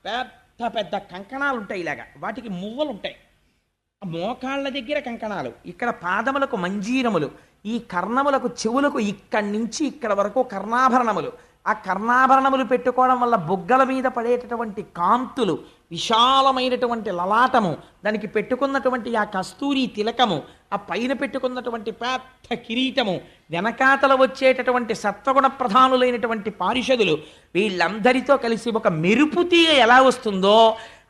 పెద్ద పెద్ద కంకణాలు ఉంటాయి, ఇలాగా వాటికి మువ్వలు ఉంటాయి. మోకాళ్ళ దగ్గర కంకణాలు, ఇక్కడ పాదములకు మంజీరములు, ఈ కర్ణములకు చెవులకు ఇక్కడి నుంచి ఇక్కడ వరకు కర్ణాభరణములు. ఆ కర్ణాభరణములు పెట్టుకోవడం వల్ల బొగ్గల మీద పడేటటువంటి కాంతులు, విశాలమైనటువంటి లలాటము, దానికి పెట్టుకున్నటువంటి ఆ కస్తూరి తిలకము, ఆ పైన పెట్టుకున్నటువంటి పెద్ద కిరీటము, వెనకాతల వచ్చేటటువంటి సత్వగుణ ప్రధానులైనటువంటి పారిషదులు, వీళ్ళందరితో కలిసి ఒక మెరుపు తీగ ఎలా వస్తుందో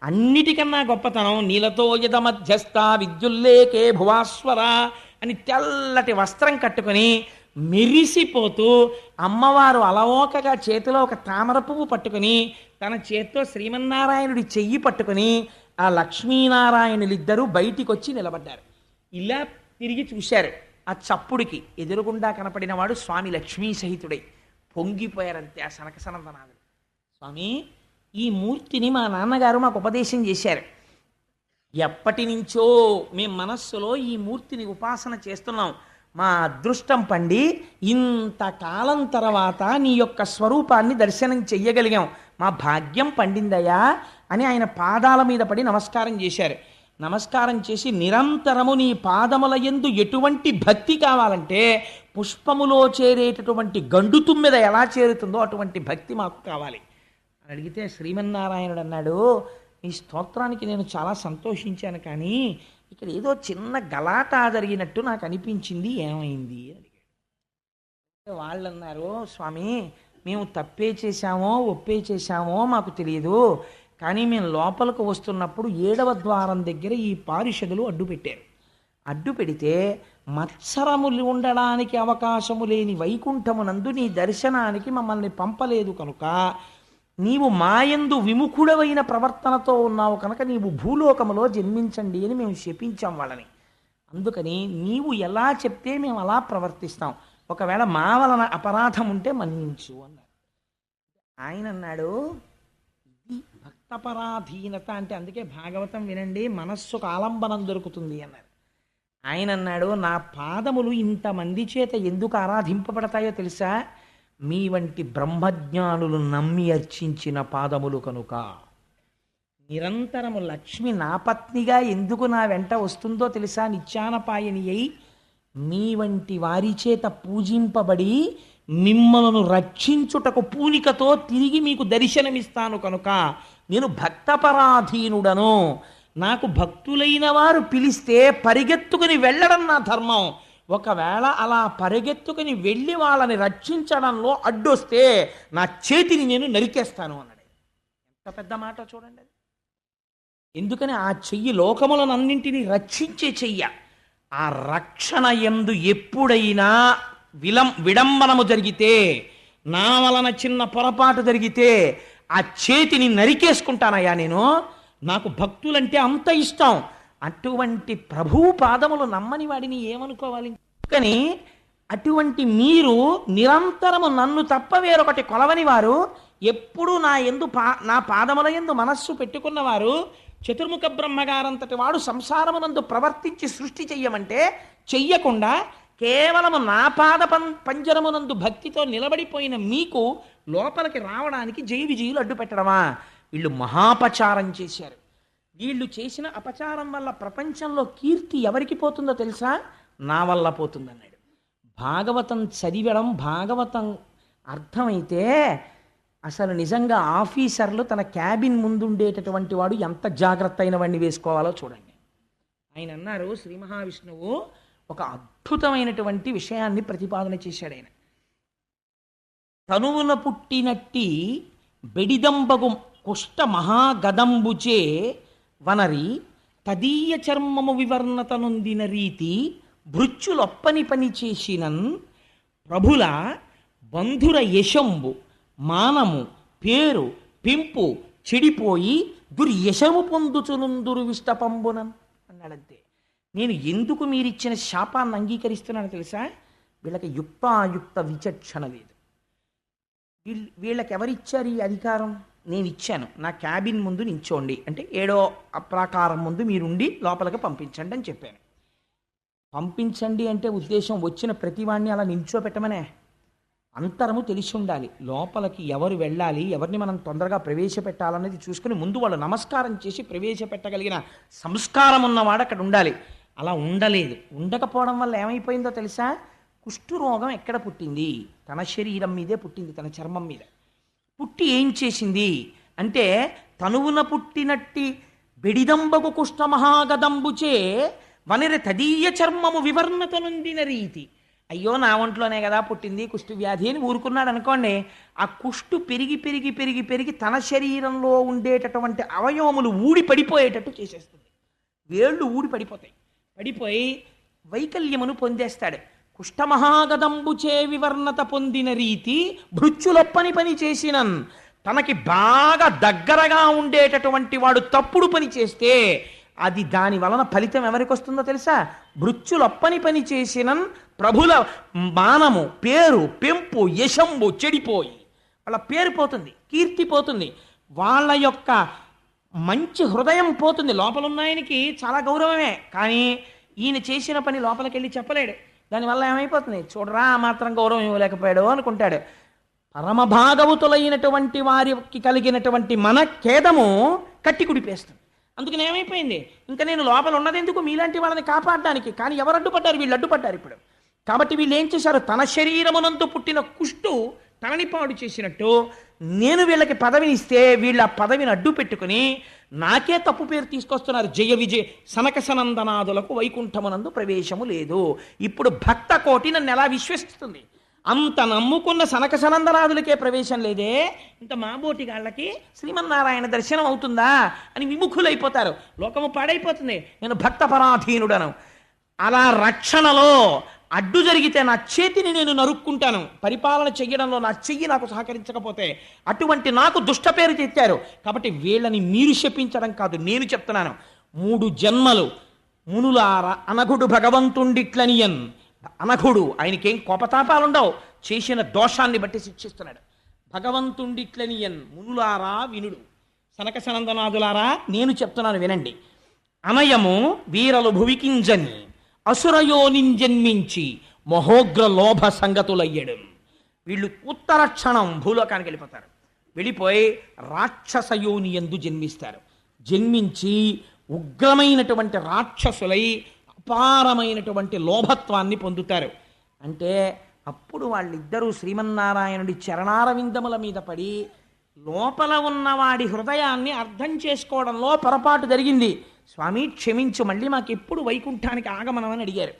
అన్నిటికన్నా గొప్పతనం నీలతో యద మధ్యస్థ విద్యుల్లేకే భువాస్వర అని తెల్లటి వస్త్రం కట్టుకుని మెరిసిపోతూ అమ్మవారు అలవోకగా చేతిలో ఒక తామర పువ్వు పట్టుకుని తన చేత్తో శ్రీమన్నారాయణుడి చెయ్యి పట్టుకుని ఆ లక్ష్మీనారాయణులిద్దరూ బయటికి వచ్చి నిలబడ్డారు. ఇలా తిరిగి చూశారు. ఆ చప్పుడికి ఎదురుగుండా కనపడిన వాడు స్వామి లక్ష్మీ సహితుడై పొంగిపోయారంతే ఆ సనక సనందనాథుడు. స్వామి, ఈ మూర్తిని మా నాన్నగారు మాకు ఉపదేశం చేశారు. ఎప్పటి నుంచో మేము మనస్సులో ఈ మూర్తిని ఉపాసన చేస్తున్నాం. మా అదృష్టం పండి ఇంతకాలం తర్వాత నీ యొక్క స్వరూపాన్ని దర్శనం చెయ్యగలిగాం, మా భాగ్యం పండిందయ్యా అని ఆయన పాదాల మీద పడి నమస్కారం చేశారు. నమస్కారం చేసి నిరంతరము నీ పాదముల యందు ఎటువంటి భక్తి కావాలంటే పుష్పములో చేరేటటువంటి గండు తుమ్మెద ఎలా చేరుతుందో అటువంటి భక్తి మాకు కావాలి అని అడిగితే శ్రీమన్నారాయణుడు అన్నాడు, ఈ స్తోత్రానికి నేను చాలా సంతోషించాను, కానీ ఇక్కడ ఏదో చిన్న గలాటా జరిగినట్టు నాకు అనిపించింది, ఏమైంది అని అడిగాడు. వాళ్ళు అన్నారు, స్వామి మేము తప్పే చేశామో ఒప్పే చేశామో మాకు తెలియదు, కానీ మేము లోపలికి వస్తున్నప్పుడు 7వ ద్వారం దగ్గర ఈ పారిషదులు అడ్డు పెట్టారు. అడ్డు పెడితే మత్సరములు ఉండడానికి అవకాశము లేని వైకుంఠమునందు నీ దర్శనానికి మమ్మల్ని పంపలేదు కనుక, నీవు మాయందు విముఖుడవైన ప్రవర్తనతో ఉన్నావు కనుక నీవు భూలోకములో జన్మించండి అని మేము శపించాం వాళ్ళని. అందుకని నీవు ఎలా చెప్తే మేము అలా ప్రవర్తిస్తాం, ఒకవేళ మా వలన అపరాధం ఉంటే మన్నించు అన్నారు. ఆయన అన్నాడు, ఇది భక్తపరాధీనత అంటే, అందుకే భాగవతం వినండి మనస్సుకు ఆలంబనం దొరుకుతుంది అన్నారు. ఆయన అన్నాడు, నా పాదములు ఇంతమంది చేత ఎందుకు ఆరాధింపబడతాయో తెలుసా? మీ వంటి బ్రహ్మజ్ఞానులు నమ్మి అర్చించిన పాదములు కనుక. నిరంతరము లక్ష్మి నా పత్నిగా ఎందుకు నా వెంట వస్తుందో తెలుసా? నిత్యానపాయని అయి మీ వంటి వారి చేత పూజింపబడి మిమ్మలను రక్షించుటకు పూనికతో తిరిగి మీకు దర్శనమిస్తాను కనుక నేను భక్తపరాధీనుడను. నాకు భక్తులైన వారు పిలిస్తే పరిగెత్తుకుని వెళ్ళడం నా ధర్మం. ఒకవేళ అలా పరిగెత్తుకుని వెళ్ళి వాళ్ళని రక్షించడంలో అడ్డొస్తే నా చేతిని నేను నరికేస్తాను అన్నాడు. ఎంత పెద్ద మాట చూడండి అది. ఎందుకని ఆ చెయ్యి లోకములనన్నింటినీ రక్షించే చెయ్య. ఆ రక్షణ యందు ఎప్పుడైనా విడంబనము జరిగితే, నా వలన చిన్న పొరపాటు జరిగితే ఆ చేతిని నరికేసుకుంటానయ్యా నేను. నాకు భక్తులంటే అంత ఇష్టం. అటువంటి ప్రభువు పాదములు నమ్మని వాడిని ఏమనుకోవాలి? కానీ అటువంటి మీరు నిరంతరము నన్ను తప్ప వేరొకటి కొలవని వారు, ఎప్పుడు నా పాదముల యందు మనస్సు పెట్టుకున్నవారు, చతుర్ముఖ బ్రహ్మగారంతటి వాడు సంసారమునందు ప్రవర్తించి సృష్టి చెయ్యమంటే చెయ్యకుండా కేవలము నా పాద పంజరమునందు భక్తితో నిలబడిపోయిన మీకు లోపలికి రావడానికి జయ విజయులు అడ్డు పెట్టడమా? వీళ్ళు మహాపచారం చేశారు. వీళ్ళు చేసిన అపచారం వల్ల ప్రపంచంలో కీర్తి ఎవరికి పోతుందో తెలుసా? నా వల్ల పోతుందన్నాడు. భాగవతం చదివడం, భాగవతం అర్థమైతే అసలు నిజంగా ఆఫీసర్లు తన క్యాబిన్ ముందుండేటటువంటి వాడు ఎంత జాగ్రత్త అయిన వాడిని వేసుకోవాలో చూడండి. ఆయన అన్నారు, శ్రీ మహావిష్ణువు ఒక అద్భుతమైనటువంటి విషయాన్ని ప్రతిపాదన చేశాడు. ఆయన తనువున పుట్టినట్టి బెడిదంబగు కుష్ట మహాగదంబుచే వనరి తదీయ చర్మము వివర్ణత నొందిన రీతి భృత్యులొప్పని పని చేసినన్ ప్రభుల బంధుర యశంబు మానము పేరు పెంపు చెడిపోయి దుర్యశము పొందుచునుందురు విష్టపంబునన్ అన్నాడంతే. నేను ఎందుకు మీరిచ్చిన శాపాన్ని అంగీకరిస్తున్నాను తెలుసా? వీళ్ళకి యుక్తాయుక్త విచక్షణ లేదు. వీళ్ళకి ఎవరిచ్చారు ఈ అధికారం? నేను ఇచ్చాను. నా క్యాబిన్ ముందు నించోండి అంటే 7వ ప్రాకారం ముందు మీరుండి లోపలికి పంపించండి అని చెప్పాను. పంపించండి అంటే ఉద్దేశం వచ్చిన ప్రతివాణ్ణి అలా నించోపెట్టమనే. అంతరము తెలిసి ఉండాలి. లోపలికి ఎవరు వెళ్ళాలి, ఎవరిని మనం తొందరగా ప్రవేశపెట్టాలనేది చూసుకుని ముందు వాళ్ళు నమస్కారం చేసి ప్రవేశపెట్టగలిగిన సంస్కారం ఉన్నవాడు అక్కడ ఉండాలి. అలా ఉండలేదు. ఉండకపోవడం వల్ల ఏమైపోయిందో తెలుసా? కుష్ఠరోగం ఎక్కడ పుట్టింది? తన శరీరం మీదే పుట్టింది, తన చర్మం మీద పుట్టి ఏం చేసింది అంటే, తనువున పుట్టినట్టి బెడిదంబకు కుష్ఠ మహాగదంబుచే వనిరి తదీయ చర్మము వివర్ణత నొందిన రీతి. అయ్యో నా ఒంట్లోనే కదా పుట్టింది కుష్టు వ్యాధి అని ఊరుకున్నాడు అనుకోండి, ఆ కుష్టు పెరిగి పెరిగి పెరిగి పెరిగి తన శరీరంలో ఉండేటటువంటి అవయవములు ఊడి పడిపోయేటట్టు చేసేస్తుంది. వేళ్ళు ఊడి పడిపోతాయి. పడిపోయి వైకల్యమును పొందేస్తాడు. కుష్ఠమహాగదంబుచే వివర్ణత పొందిన రీతి భృత్యులొప్పని పని చేసినన్. తనకి బాగా దగ్గరగా ఉండేటటువంటి వాడు తప్పుడు పని చేస్తే అది దాని వలన ఫలితం ఎవరికి వస్తుందో తెలుసా? భృత్యులొప్పని పని చేసినన్ ప్రభుల మానము పేరు పెంపు యశంబు చెడిపోయి వాళ్ళ పేరు పోతుంది, కీర్తి పోతుంది, వాళ్ళ యొక్క మంచి హృదయం పోతుంది. లోపల ఉన్నాయనికి చాలా గౌరవమే, కానీ ఈయన చేసిన పని లోపలికి వెళ్ళి చెప్పలేడు. దానివల్ల ఏమైపోతుంది, చూడరా ఆ మాత్రం గౌరవం ఇవ్వలేకపోయాడు అనుకుంటాడు. పరమభాగవతులైనటువంటి వారికి కలిగినటువంటి మన ఖేదము కట్టి కుడిపేస్తుంది. అందుకని ఏమైపోయింది, ఇంకా నేను లోపల ఉన్నదెందుకు మీలాంటి వాళ్ళని కాపాడడానికి, కానీ ఎవరు అడ్డుపడ్డారు, వీళ్ళు అడ్డుపడ్డారు ఇప్పుడు. కాబట్టి వీళ్ళు ఏం చేశారు, తన శరీరమునందు పుట్టిన కుష్టు తనని పాడు చేసినట్టు నేను వీళ్ళకి పదవిని ఇస్తే వీళ్ళ పదవిని అడ్డు పెట్టుకుని నాకే తప్పు పేరు తీసుకొస్తున్నారు. జయ విజయ సనక సనందనాదులకు వైకుంఠమునందు ప్రవేశము లేదు. ఇప్పుడు భక్త కోటి నన్ను ఎలా విశ్వసిస్తుంది, అంత నమ్ముకున్న సనక సనందనాదులకే ప్రవేశం లేదే, ఇంత మాబోటిగాళ్ళకి శ్రీమన్నారాయణ దర్శనం అవుతుందా అని విముఖులైపోతారు. లోకము పాడైపోతుంది. నేను భక్త పరాధీనుడను. అలా రక్షణలో అడ్డు జరిగితే నా చేతిని నేను నరుక్కుంటాను, పరిపాలన చెయ్యడంలో నా చెయ్యి నాకు సహకరించకపోతే. అటువంటి నాకు దుష్ట పేరు తెచ్చారు. కాబట్టి వీళ్ళని మీరు శపించడం కాదు, నేను చెప్తున్నాను. 3 జన్మలు మునులార అనఘుడు భగవంతుండిట్లనియన్. అనఘుడు, ఆయనకేం కోపతాపాలుండవు, చేసిన దోషాన్ని బట్టి శిక్షిస్తున్నాడు. భగవంతుండిట్లనియన్ మునులారా వినుడు, సనక సనందనాదులారా నేను చెప్తున్నాను వినండి. అనయము వీరలు భువికింజని అసురయోనింజన్మించి మహోగ్ర లోభ సంగతులయ్యడు. వీళ్ళు ఉత్తర క్షణం భూలోకానికి వెళ్ళిపోతారు. వెళ్ళిపోయి రాక్షసయోని యందు జన్మిస్తారు. జన్మించి ఉగ్రమైనటువంటి రాక్షసులై అపారమైనటువంటి లోభత్వాన్ని పొందుతారు. అంటే అప్పుడు వాళ్ళిద్దరూ శ్రీమన్నారాయణుడి చరణారవిందముల మీద పడి లోపల ఉన్నవాడి హృదయాన్ని అర్థం చేసుకోవడంలో పొరపాటు జరిగింది, స్వామి క్షమించు, మళ్ళీ మాకు ఎప్పుడు వైకుంఠానికి ఆగమనమని అడిగారు.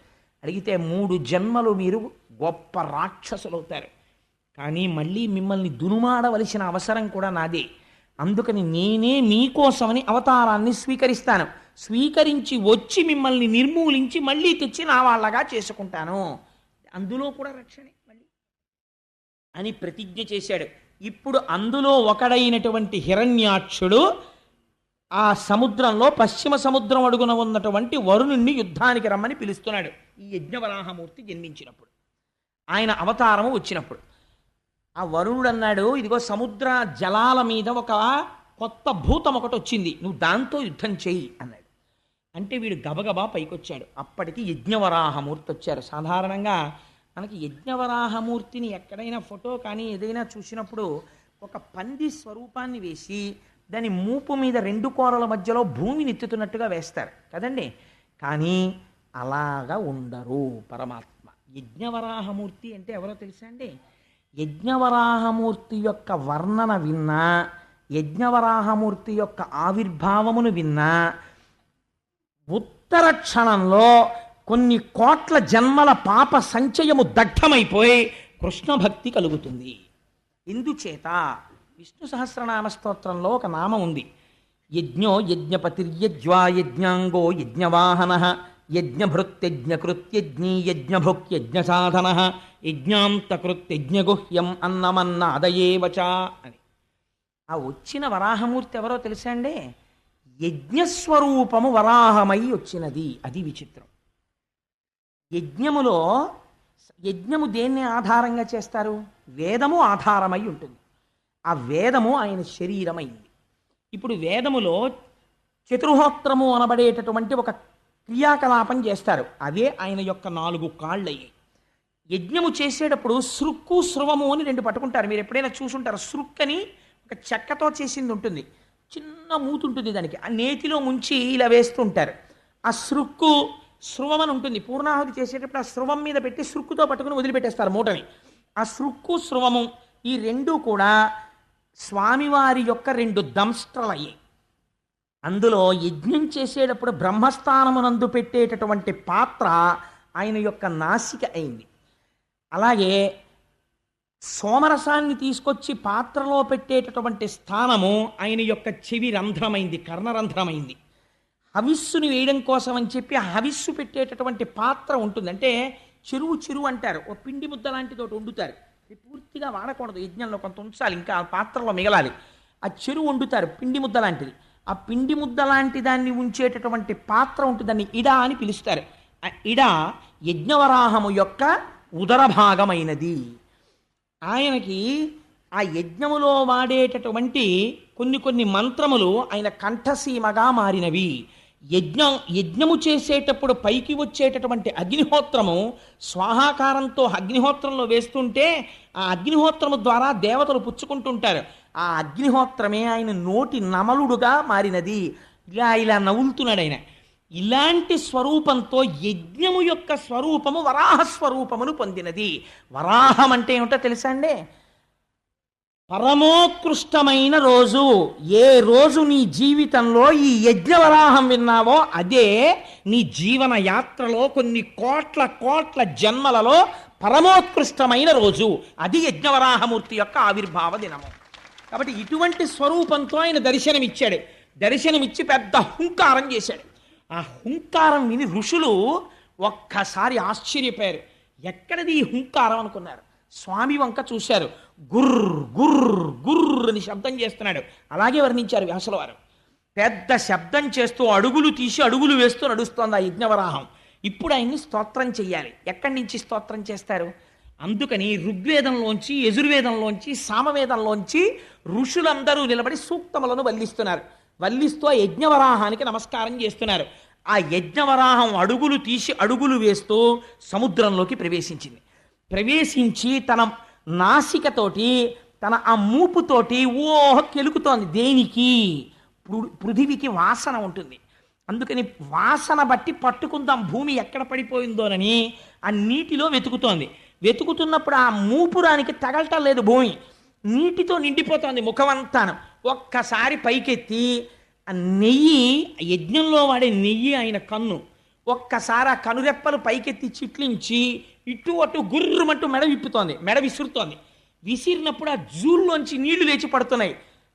అడిగితే 3 జన్మలు మీరు గొప్ప రాక్షసులు అవుతారు, కానీ మళ్ళీ మిమ్మల్ని దునుమాడవలసిన అవసరం కూడా నాదే. అందుకని నేనే మీకోసమని అవతారాన్ని స్వీకరిస్తాను. స్వీకరించి వచ్చి మిమ్మల్ని నిర్మూలించి మళ్ళీ తెచ్చి నా వాళ్ళగా చేసుకుంటాను. అందులో కూడా రక్షణే మళ్ళీ అని ప్రతిజ్ఞ చేశాడు. ఇప్పుడు అందులో ఒకడైనటువంటి హిరణ్యాక్షుడు ఆ సముద్రంలో పశ్చిమ సముద్రం అడుగున ఉన్నటువంటి వరుణుణ్ణి యుద్ధానికి రమ్మని పిలుస్తున్నాడు. ఈ యజ్ఞవరాహమూర్తి జన్మించినప్పుడు, ఆయన అవతారము వచ్చినప్పుడు ఆ వరుణుడు అన్నాడు, ఇదిగో సముద్ర జలాల మీద ఒక కొత్త భూతం ఒకటి వచ్చింది, నువ్వు దాంతో యుద్ధం చెయ్యి అన్నాడు. అంటే వీడు గబగబా పైకొచ్చాడు. అప్పటికి యజ్ఞవరాహమూర్తి వచ్చారు. సాధారణంగా మనకి యజ్ఞవరాహమూర్తిని ఎక్కడైనా ఫోటో కానీ ఏదైనా చూసినప్పుడు ఒక పంది స్వరూపాన్ని వేసి దాని మూపు మీద 2 కోరల మధ్యలో భూమిని ఎత్తుతున్నట్టుగా వేస్తారు కదండి. కానీ అలాగా ఉండరు పరమాత్మ. యజ్ఞవరాహమూర్తి అంటే ఎవరో తెలుసా అండి? యజ్ఞవరాహమూర్తి యొక్క వర్ణన విన్నా, యజ్ఞవరాహమూర్తి యొక్క ఆవిర్భావమును విన్నా ఉత్తర క్షణంలో కొన్ని కోట్ల జన్మల పాప సంచయము దగ్ధమైపోయి కృష్ణ భక్తి కలుగుతుంది. ఇందుచేత విష్ణు సహస్రనామ స్తోత్రంలో ఒక నామం ఉంది, యజ్ఞో యజ్ఞపతిర్యజ్వా యజ్ఞాంగో యజ్ఞవాహన యజ్ఞభృత్యజ్ఞకృత్యజ్ఞీ యజ్ఞభుక్యజ్ఞసాధన యజ్ఞాంతకృత్యజ్ఞగుహ్యం అన్నమన్నాదయేవచ అని. ఆ వచ్చిన వరాహమూర్తి ఎవరో తెలుసా అండి? యజ్ఞస్వరూపము వరాహమై వచ్చినది. అది విచిత్రం. యజ్ఞము దేన్ని ఆధారంగా చేస్తారు? వేదము ఆధారమై ఉంటుంది. ఆ వేదము ఆయన శరీరమైంది. ఇప్పుడు వేదములో చతుర్హోత్రము అనబడేటటువంటి ఒక క్రియాకలాపం చేస్తారు, అదే ఆయన యొక్క 4 కాళ్ళు అయ్యాయి. యజ్ఞము చేసేటప్పుడు సృక్కు స్రవము అని 2 పట్టుకుంటారు. మీరు ఎప్పుడైనా చూసుంటారు. సృక్ అని ఒక చెక్కతో చేసింది ఉంటుంది, చిన్న మూతి ఉంటుంది దానికి, ఆ నేతిలో ముంచి ఇలా వేస్తూ ఉంటారు. ఆ సృక్కు స్రవం అని ఉంటుంది. పూర్ణాహుతి చేసేటప్పుడు ఆ స్రవం మీద పెట్టి సృక్కుతో పట్టుకుని వదిలిపెట్టేస్తారు మూటని. ఆ సృక్కు స్రవము ఈ 2 కూడా స్వామివారి యొక్క 2 దంస్ట్రలయ్యాయి. అందులో యజ్ఞం చేసేటప్పుడు బ్రహ్మస్థానమునందు పెట్టేటటువంటి పాత్ర ఆయన యొక్క నాసిక అయింది. అలాగే సోమరసాన్ని తీసుకొచ్చి పాత్రలో పెట్టేటటువంటి స్థానము ఆయన యొక్క చెవి రంధ్రమైంది, కర్ణరంధ్రమైంది. హవిస్సుని వేయడం కోసం అని చెప్పి ఆ హవిస్సు పెట్టేటటువంటి పాత్ర ఉంటుంది. అంటే చెరువు అంటారు, ఓ పిండి ముద్ద లాంటిది ఒకటి వండుతారు. ఇది పూర్తిగా వాడకూడదు, యజ్ఞంలో కొంత ఉంచాలి, ఇంకా ఆ పాత్రలో మిగలాలి. ఆ చెరువు వండుతారు, పిండి ముద్ద లాంటిది. ఆ పిండి ముద్ద లాంటి దాన్ని ఉంచేటటువంటి పాత్ర ఉంటుంది, దాన్ని ఇడ అని పిలుస్తారు. ఆ ఇడ యజ్ఞవరాహము యొక్క ఉదర భాగమైనది. ఆయనకి ఆ యజ్ఞములో వాడేటటువంటి కొన్ని మంత్రములు ఆయన కంఠసీమగా మారినవి. యజ్ఞము చేసేటప్పుడు పైకి వచ్చేటటువంటి అగ్నిహోత్రము స్వాహాకారంతో అగ్నిహోత్రంలో వేస్తుంటే ఆ అగ్నిహోత్రము ద్వారా దేవతలు పుచ్చుకుంటుంటారు. ఆ అగ్నిహోత్రమే ఆయన నోటి నమలుడుగా మారినది. ఇలా ఇలా నవ్వులుతున్నాడు ఆయన. ఇలాంటి స్వరూపంతో యజ్ఞము యొక్క స్వరూపము వరాహ స్వరూపమును పొందినది. వరాహం అంటే ఏమిటో తెలుసా అండి? పరమోత్కృష్టమైన రోజు. ఏ రోజు నీ జీవితంలో ఈ యజ్ఞవరాహం విన్నావో అదే నీ జీవన యాత్రలో కొన్ని కోట్ల కోట్ల జన్మలలో పరమోత్కృష్టమైన రోజు. అది యజ్ఞవరాహమూర్తి యొక్క ఆవిర్భావ దినము. కాబట్టి ఇటువంటి స్వరూపంతో ఆయన దర్శనమిచ్చాడు. దర్శనమిచ్చి పెద్ద హుంకారం చేశాడు. ఆ హుంకారం విని ఋషులు ఒక్కసారి ఆశ్చర్యపోయారు. ఎక్కడిది ఈ హుంకారం అనుకున్నారు. స్వామి వంక చూశారు. గుర్ర్ గుర్ర్ గుర్ర్ అని శబ్దం చేస్తున్నాడు. అలాగే వర్ణించారు వ్యాసుల వారు. పెద్ద శబ్దం చేస్తూ అడుగులు తీసి అడుగులు వేస్తూ నడుస్తోంది ఆ యజ్ఞవరాహం. ఇప్పుడు ఆయన్ని స్తోత్రం చెయ్యాలి. ఎక్కడి నుంచి స్తోత్రం చేస్తారు? అందుకని ఋగ్వేదంలోంచి, యజుర్వేదంలోంచి, సామవేదంలోంచి ఋషులందరూ నిలబడి సూక్తములను వల్లిస్తున్నారు. వల్లిస్తూ ఆ యజ్ఞవరాహానికి నమస్కారం చేస్తున్నారు. ఆ యజ్ఞవరాహం అడుగులు తీసి అడుగులు వేస్తూ సముద్రంలోకి ప్రవేశించింది. ప్రవేశించి తన నాసికతోటి, తన ఆ మూపుతోటి కెలుకుతోంది. దేనికి? పృథివికి వాసన ఉంటుంది. అందుకని వాసన బట్టి పట్టుకుందాం భూమి ఎక్కడ పడిపోయిందోనని ఆ నీటిలో వెతుకుతోంది. వెతుకుతున్నప్పుడు ఆ మూపురానికి తగలటం లేదు. భూమి నీటితో నిండిపోతోంది ముఖమంతాను. ఒక్కసారి పైకెత్తి ఆ నెయ్యి, యజ్ఞంలో వాడే నెయ్యి ఆయన కన్ను, ఒక్కసారి ఆ కనురెప్పలు పైకెత్తి చిట్లించి ఇటు అటు గుర్రమంటూ మెడ విప్పుతోంది. మెడ విసురుతోంది. విసిరినప్పుడు ఆ జూల్లోంచి నీళ్లు లేచి పడుతున్నాయి.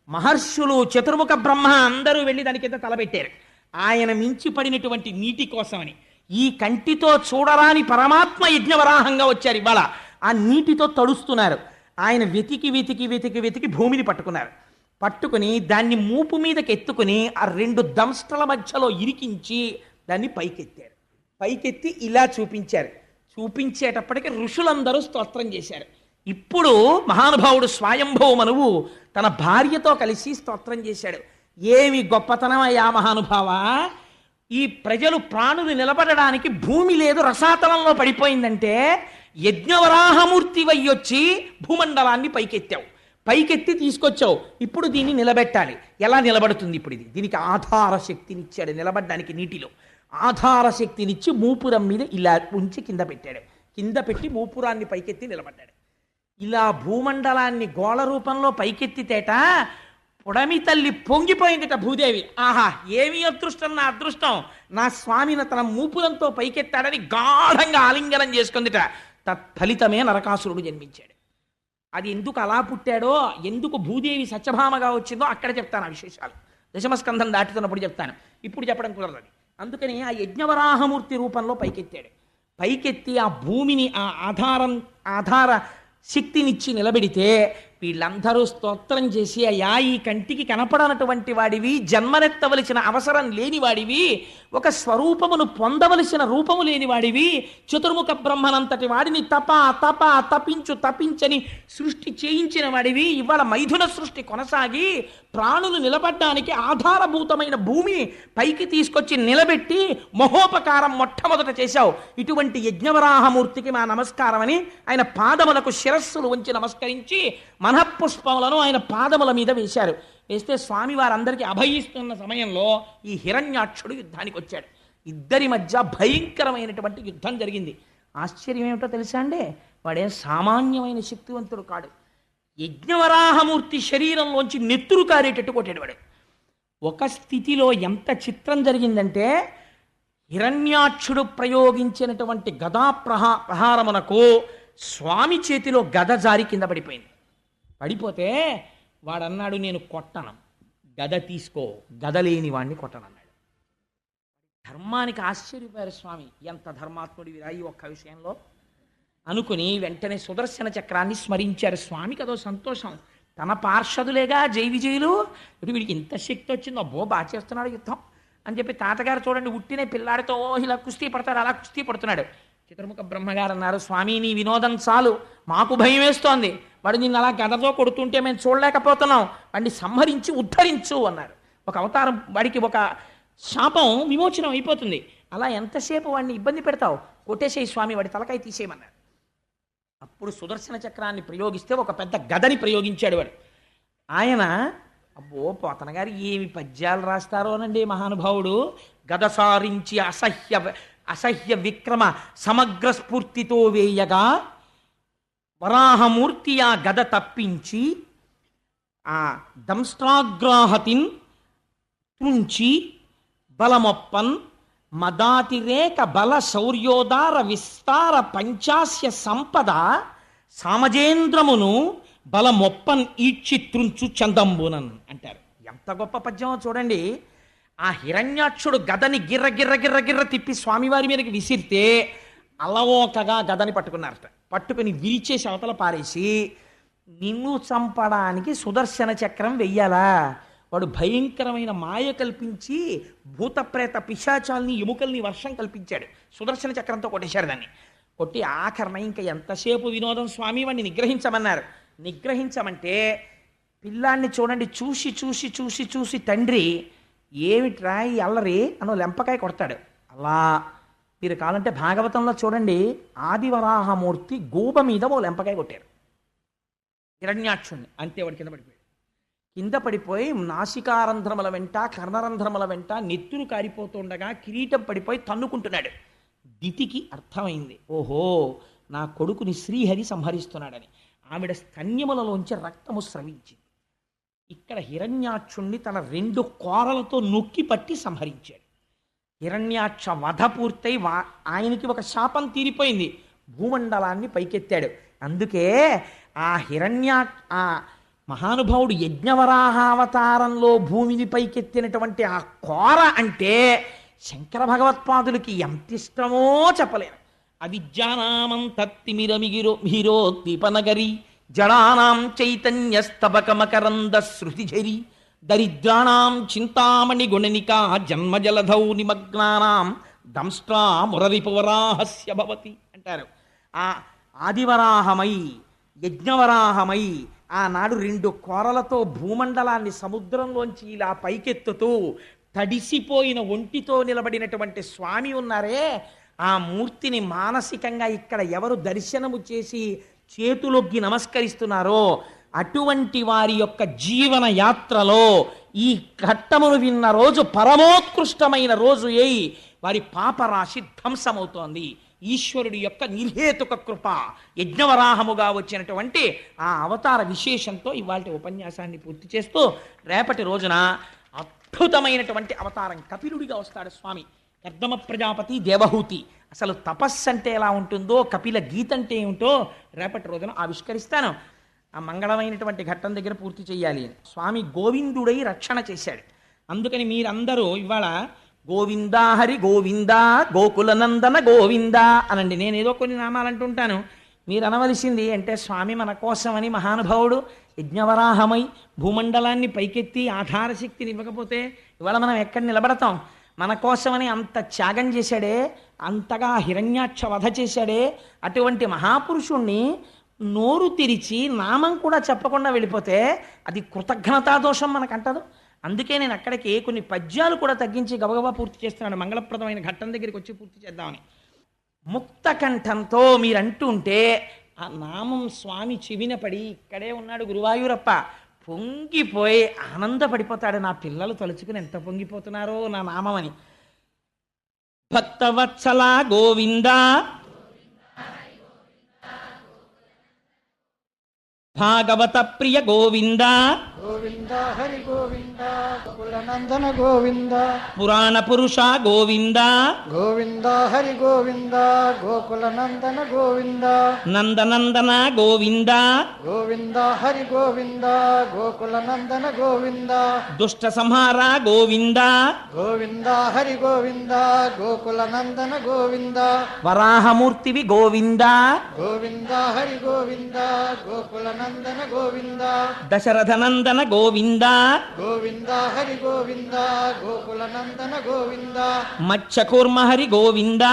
మహర్షులు, చతుర్ముఖ బ్రహ్మ అందరూ వెళ్ళి దాని కింద తలబెట్టారు. ఆయన మించి పడినటువంటి నీటి కోసమని. ఈ కంటితో చూడరాని పరమాత్మ యజ్ఞవరాహంగా వచ్చారు. ఇవాళ ఆ నీటితో తడుస్తున్నారు. ఆయన వెతికి వెతికి వెతికి వెతికి భూమిని పట్టుకున్నారు. పట్టుకుని దాన్ని మూపు మీదకి ఎత్తుకుని ఆ రెండు దంష్టల మధ్యలో ఇరికించి దాన్ని పైకెత్తారు. పైకెత్తి ఇలా చూపించారు. చూపించేటప్పటికి ఋషులందరూ స్తోత్రం చేశారు. ఇప్పుడు మహానుభావుడు స్వయంభవ మనువు తన భార్యతో కలిసి స్తోత్రం చేశాడు. ఏమి గొప్పతనమయ్యా మహానుభావా! ఈ ప్రజలు ప్రాణులు నిలబడడానికి భూమి లేదు, రసాతలంలో పడిపోయిందంటే యజ్ఞవరాహమూర్తి వయ్యొచ్చి భూమండలాన్ని పైకెత్తావు, పైకెత్తి తీసుకొచ్చావు. ఇప్పుడు దీన్ని నిలబెట్టాలి. ఎలా నిలబడుతుంది ఇప్పుడు ఇది? దీనికి ఆధార శక్తినిచ్చాడు. నిలబడడానికి నీటిలో ఆధార శక్తినిచ్చి మూపురం మీద ఇలా ఉంచి కింద పెట్టాడు. కింద పెట్టి మూపురాన్ని పైకెత్తి నిలబడ్డాడు. ఇలా భూమండలాన్ని గోళ రూపంలో పైకెత్తితేట పొడమి తల్లి పొంగిపోయిందిట భూదేవి. ఆహా, ఏమి అదృష్టం! నా అదృష్టం! నా స్వామిని తన మూపురంతో పైకెత్తాడని గాఢంగా ఆలింగనం చేసుకుందిట. తత్ఫలితమే నరకాసురుడు జన్మించాడు. అది ఎందుకు అలా పుట్టాడో, ఎందుకు భూదేవి సత్యభామగా వచ్చిందో అక్కడ చెప్తాను. ఆ విశేషాలు దశమస్కంధం దాటుతున్నప్పుడు చెప్తాను. ఇప్పుడు చెప్పడం కుదరదు. అందుకని ఆ యజ్ఞవరాహమూర్తి రూపంలో పైకెత్తాడు. పైకెత్తి ఆ భూమిని ఆ ఆధార శక్తినిచ్చి నిలబెడితే వీళ్ళందరూ స్తోత్రం చేసి, అయ్యా ఈ కంటికి కనపడనటువంటి వాడివి, జన్మనెత్తవలసిన అవసరం లేని వాడివి, ఒక స్వరూపమును పొందవలసిన రూపము లేని వాడివి, చతుర్ముఖ బ్రహ్మనంతటి వాడిని తపించని సృష్టి చేయించిన వాడివి, ఇవాళ మైథున సృష్టి కొనసాగి ప్రాణులు నిలబడ్డానికి ఆధారభూతమైన భూమి పైకి తీసుకొచ్చి నిలబెట్టి మహోపకారం మొట్టమొదట చేశావు. ఇటువంటి యజ్ఞవరాహమూర్తికి మా నమస్కారం అని ఆయన పాదములకు శిరస్సులు ఉంచి నమస్కరించి మనఃపుష్పములను ఆయన పాదముల మీద వేశారు. వేస్తే స్వామి వారందరికీ అభయిస్తున్న సమయంలో ఈ హిరణ్యాక్షుడు యుద్ధానికి వచ్చాడు. ఇద్దరి మధ్య భయంకరమైనటువంటి యుద్ధం జరిగింది. ఆశ్చర్యం ఏమిటో తెలుసా అండి? వాడే సామాన్యమైన శక్తివంతుడు కాడు. యజ్ఞవరాహమూర్తి శరీరంలోంచి నెత్తురు కారేటట్టు కొట్టాడు వాడు. ఒక స్థితిలో ఎంత చిత్రం జరిగిందంటే, హిరణ్యాక్షుడు ప్రయోగించినటువంటి గదా ప్రహారమునకు స్వామి చేతిలో గద జారి కింద పడిపోయింది. పడిపోతే వాడన్నాడు, నేను కొట్టను, గద తీసుకో, గద లేని వాడిని కొట్టనన్నాడు. ధర్మానికి ఆశ్చర్యపోయారు స్వామి. ఎంత ధర్మాత్ముడివిరా ఈ ఒక్క విషయంలో అనుకుని వెంటనే సుదర్శన చక్రాన్ని స్మరించారు. స్వామికి అదో సంతోషం. తన పార్షదులేగా జై విజయులు, ఇప్పుడు వీడికి ఇంత శక్తి వచ్చిందో, అబ్బో బాగా చేస్తున్నాడు యుద్ధం అని చెప్పి తాతగారు చూడండి ఉట్టినే పిల్లాడితో ఇలా కుస్తీ పడతాడు, అలా కుస్తీ పడుతున్నాడు. చతుర్ముఖ బ్రహ్మగారు అన్నారు, స్వామి నీ వినోదం చాలు, మాకు భయం వేస్తోంది, వాడు నిన్ను అలా గదతో కొడుతుంటే మేము చూడలేకపోతున్నాం, వాడిని సంహరించి ఉద్ధరించు అన్నారు. ఒక అవతారం, వాడికి ఒక శాపం విమోచనం అయిపోతుంది. అలా ఎంతసేపు వాడిని ఇబ్బంది పెడతావు, కొట్టేసేయి స్వామి, వాడి తలకాయ తీసేయమన్నాడు. అప్పుడు సుదర్శన చక్రాన్ని ప్రయోగిస్తే ఒక పెద్ద గదని ప్రయోగించాడు వాడు. ఆయన అబ్బో పోతన గారు ఏమి పద్యాలు రాస్తారోనండి మహానుభావుడు, గద సారించి అసహ్య విక్రమ సమగ్ర స్ఫూర్తితో వేయగా వరాహమూర్తి ఆ గద తప్పించి ఆ దంష్ట్రాగ్రాహతిన్ త్రుంచి బలమొప్పన్ మదాతిరేక బల శౌర్యోదార విస్తార పంచాస్య సంపద సామజేంద్రమును బలమొప్పన్ ఈడ్చి త్రుంచు చందంబునన్ అంటారు. ఎంత గొప్ప పద్యమో చూడండి. ఆ హిరణ్యాక్షుడు గదని గిర్ర గిర్ర గిర్ర గిర్ర తిప్పి స్వామివారి మీదకి విసిరితే అలవోకగా గదని పట్టుకున్నారట. పట్టుకుని విరిచేసి అవతల పారేసి, నిన్ను చంపడానికి సుదర్శన చక్రం వెయ్యాలా? వాడు భయంకరమైన మాయ కల్పించి భూతప్రేత పిశాచాల్ని ఎముకల్ని వర్షం కల్పించాడు. సుదర్శన చక్రంతో కొట్టేశారు దాన్ని. కొట్టి ఆఖరణ ఇంకా ఎంతసేపు వినోదం స్వామి, వాడిని నిగ్రహించమన్నారు. నిగ్రహించమంటే పిల్లాన్ని చూడండి, చూసి చూసి చూసి చూసి తండ్రి ఏమిట్రా ఈ అల్లరి అనో లెంపకాయ కొడతాడు. అలా మీరు కావాలంటే భాగవతంలో చూడండి, ఆదివరాహమూర్తి గూబ మీద ఓ లెంపకాయ కొట్టారు హిరణ్యాక్షుణ్ణి. అంతే వాడు కింద పడిపోయాడు. కింద పడిపోయి నాసికారంధ్రముల వెంట కర్ణరంధ్రముల వెంట నెత్తురు కారిపోతుండగా కిరీటం పడిపోయి తన్నుకుంటున్నాడు. దితికి అర్థమైంది, ఓహో నా కొడుకుని శ్రీహరి సంహరిస్తున్నాడని. ఆవిడ స్తన్యములలోంచి రక్తము స్రవించింది. ఇక్కడ హిరణ్యాక్షుణ్ణి తన 2 కోరలతో నొక్కి పట్టి సంహరించాడు. హిరణ్యాక్ష వధ పూర్తయి ఆయనకి ఒక శాపం తీరిపోయింది, భూమండలాన్ని పైకెత్తాడు. అందుకే ఆ మహానుభావుడు యజ్ఞవరాహావతారంలో భూమిని పైకెత్తినటువంటి ఆ కోర అంటే శంకర భగవత్పాదులకి ఎంత ఇష్టమో చెప్పలేను. అవిద్యానామం తత్తిమిరమిగిరోత్తిపనగరి జడానాం చైతన్యస్తబకమకరంద శృతిఝరి దరిద్రాణం చింతామణి గుణనికా జన్మజలధౌ నిమగ్నానాం దంష్ట్రా మురరిపువరాహస్య భవతి అంటారు. ఆ ఆదివరాహమై యజ్ఞవరాహమై ఆనాడు 2 కోరలతో భూమండలాన్ని సముద్రంలోంచి ఇలా పైకెత్తుతూ తడిసిపోయిన ఒంటితో నిలబడినటువంటి స్వామి ఉన్నారే, ఆ మూర్తిని మానసికంగా ఇక్కడ ఎవరు దర్శనము చేసి చేతులొగ్గి నమస్కరిస్తున్నారో అటువంటి వారి యొక్క జీవన యాత్రలో ఈ ఘట్టమును విన్న రోజు పరమోత్కృష్టమైన రోజు అయి వారి పాపరాశి ధ్వంసమవుతోంది. ఈశ్వరుడి యొక్క నిర్హేతుక కృప యజ్ఞవరాహముగా వచ్చినటువంటి ఆ అవతార విశేషంతో ఇవాళ ఉపన్యాసాన్ని పూర్తి చేస్తూ రేపటి రోజున అద్భుతమైనటువంటి అవతారం కపిలుడిగా వస్తాడు స్వామి. కర్దమ ప్రజాపతి దేవహూతి. అసలు తపస్సు అంటే ఎలా ఉంటుందో, కపిల గీత అంటే ఏమిటో రేపటి రోజున ఆవిష్కరిస్తాను. ఆ మంగళమైనటువంటి ఘట్టం దగ్గర పూర్తి చేయాలి. స్వామి గోవిందుడై రక్షణ చేశాడు. అందుకని మీరందరూ ఇవాళ గోవిందా హరి గోవిందా గోకులనందన గోవిందా అనండి. నేనేదో కొన్ని నామాలు అంటుంటాను, మీరు అనవలసింది అంటే స్వామి మన కోసమని మహానుభావుడు యజ్ఞవరాహమై భూమండలాన్ని పైకెత్తి ఆధారశక్తిని ఇవ్వకపోతే ఇవాళ మనం ఎక్కడ నిలబడతాం? మన కోసమని అంత త్యాగం చేశాడే, అంతగా హిరణ్యాక్ష వధ చేశాడే, అటువంటి మహాపురుషుణ్ణి నోరు తెరిచి నామం కూడా చెప్పకుండా వెళ్ళిపోతే అది కృతజ్ఞతా దోషం మనకంటదు. అందుకే నేను అక్కడికి కొన్ని పద్యాలు కూడా తగ్గించి గబగబా పూర్తి చేస్తున్నాను. మంగళప్రదమైన ఘట్టం దగ్గరికి వచ్చి పూర్తి చేద్దామని. ముక్త కంఠంతో మీరు అంటుంటే ఆ నామం స్వామి చెవిన పడి, ఇక్కడే ఉన్నాడు గురువాయూరప్ప, పొంగిపోయి ఆనందపడిపోతాడు. నా పిల్లలు తలుచుకుని ఎంత పొంగిపోతున్నారో నా నామమని. భక్తవత్సల గోవింద భాగవత ప్రియ గోవింద గోవింద హరి గోవింద కులనందన గోవింద పురాణ పురుష గోవింద గోవింద హరి గోవింద గోకులనందన గోవింద నందనందన గోవింద గోవింద హరి గోవింద గోకులనందన గోవింద దుష్ట సంహార గోవింద గోవింద హరి గోవింద గోకులనందన గోవింద వరాహమూర్తివి గోవింద గోవింద హరి గోవింద గోకులనందన నందన గోవింద దశరథనందన గోవింద గోవింద హరి గోవింద గోకుల నందన గోవింద మత్స్యకూర్మ హరి గోవింద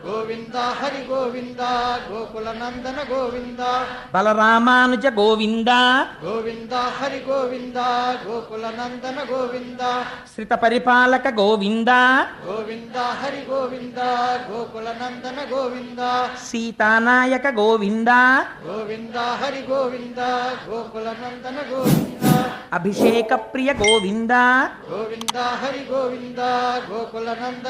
గోవింద హరి గోవింద గోకుల నందన గోవింద బలరామానుజ గోవింద గోవింద హరి గోవింద గోకుల నందన గోవింద శ్రిత పరిపాలక గోవింద గోవింద హరి గోవింద గోకుల నందన గోవింద సీతానాయక గోవింద గోవింద హరి గోవింద గోకుల నందన గోవింద అభిషేక ప్రియ గోవింద గోవింద హరి గోవింద గోకుల నందన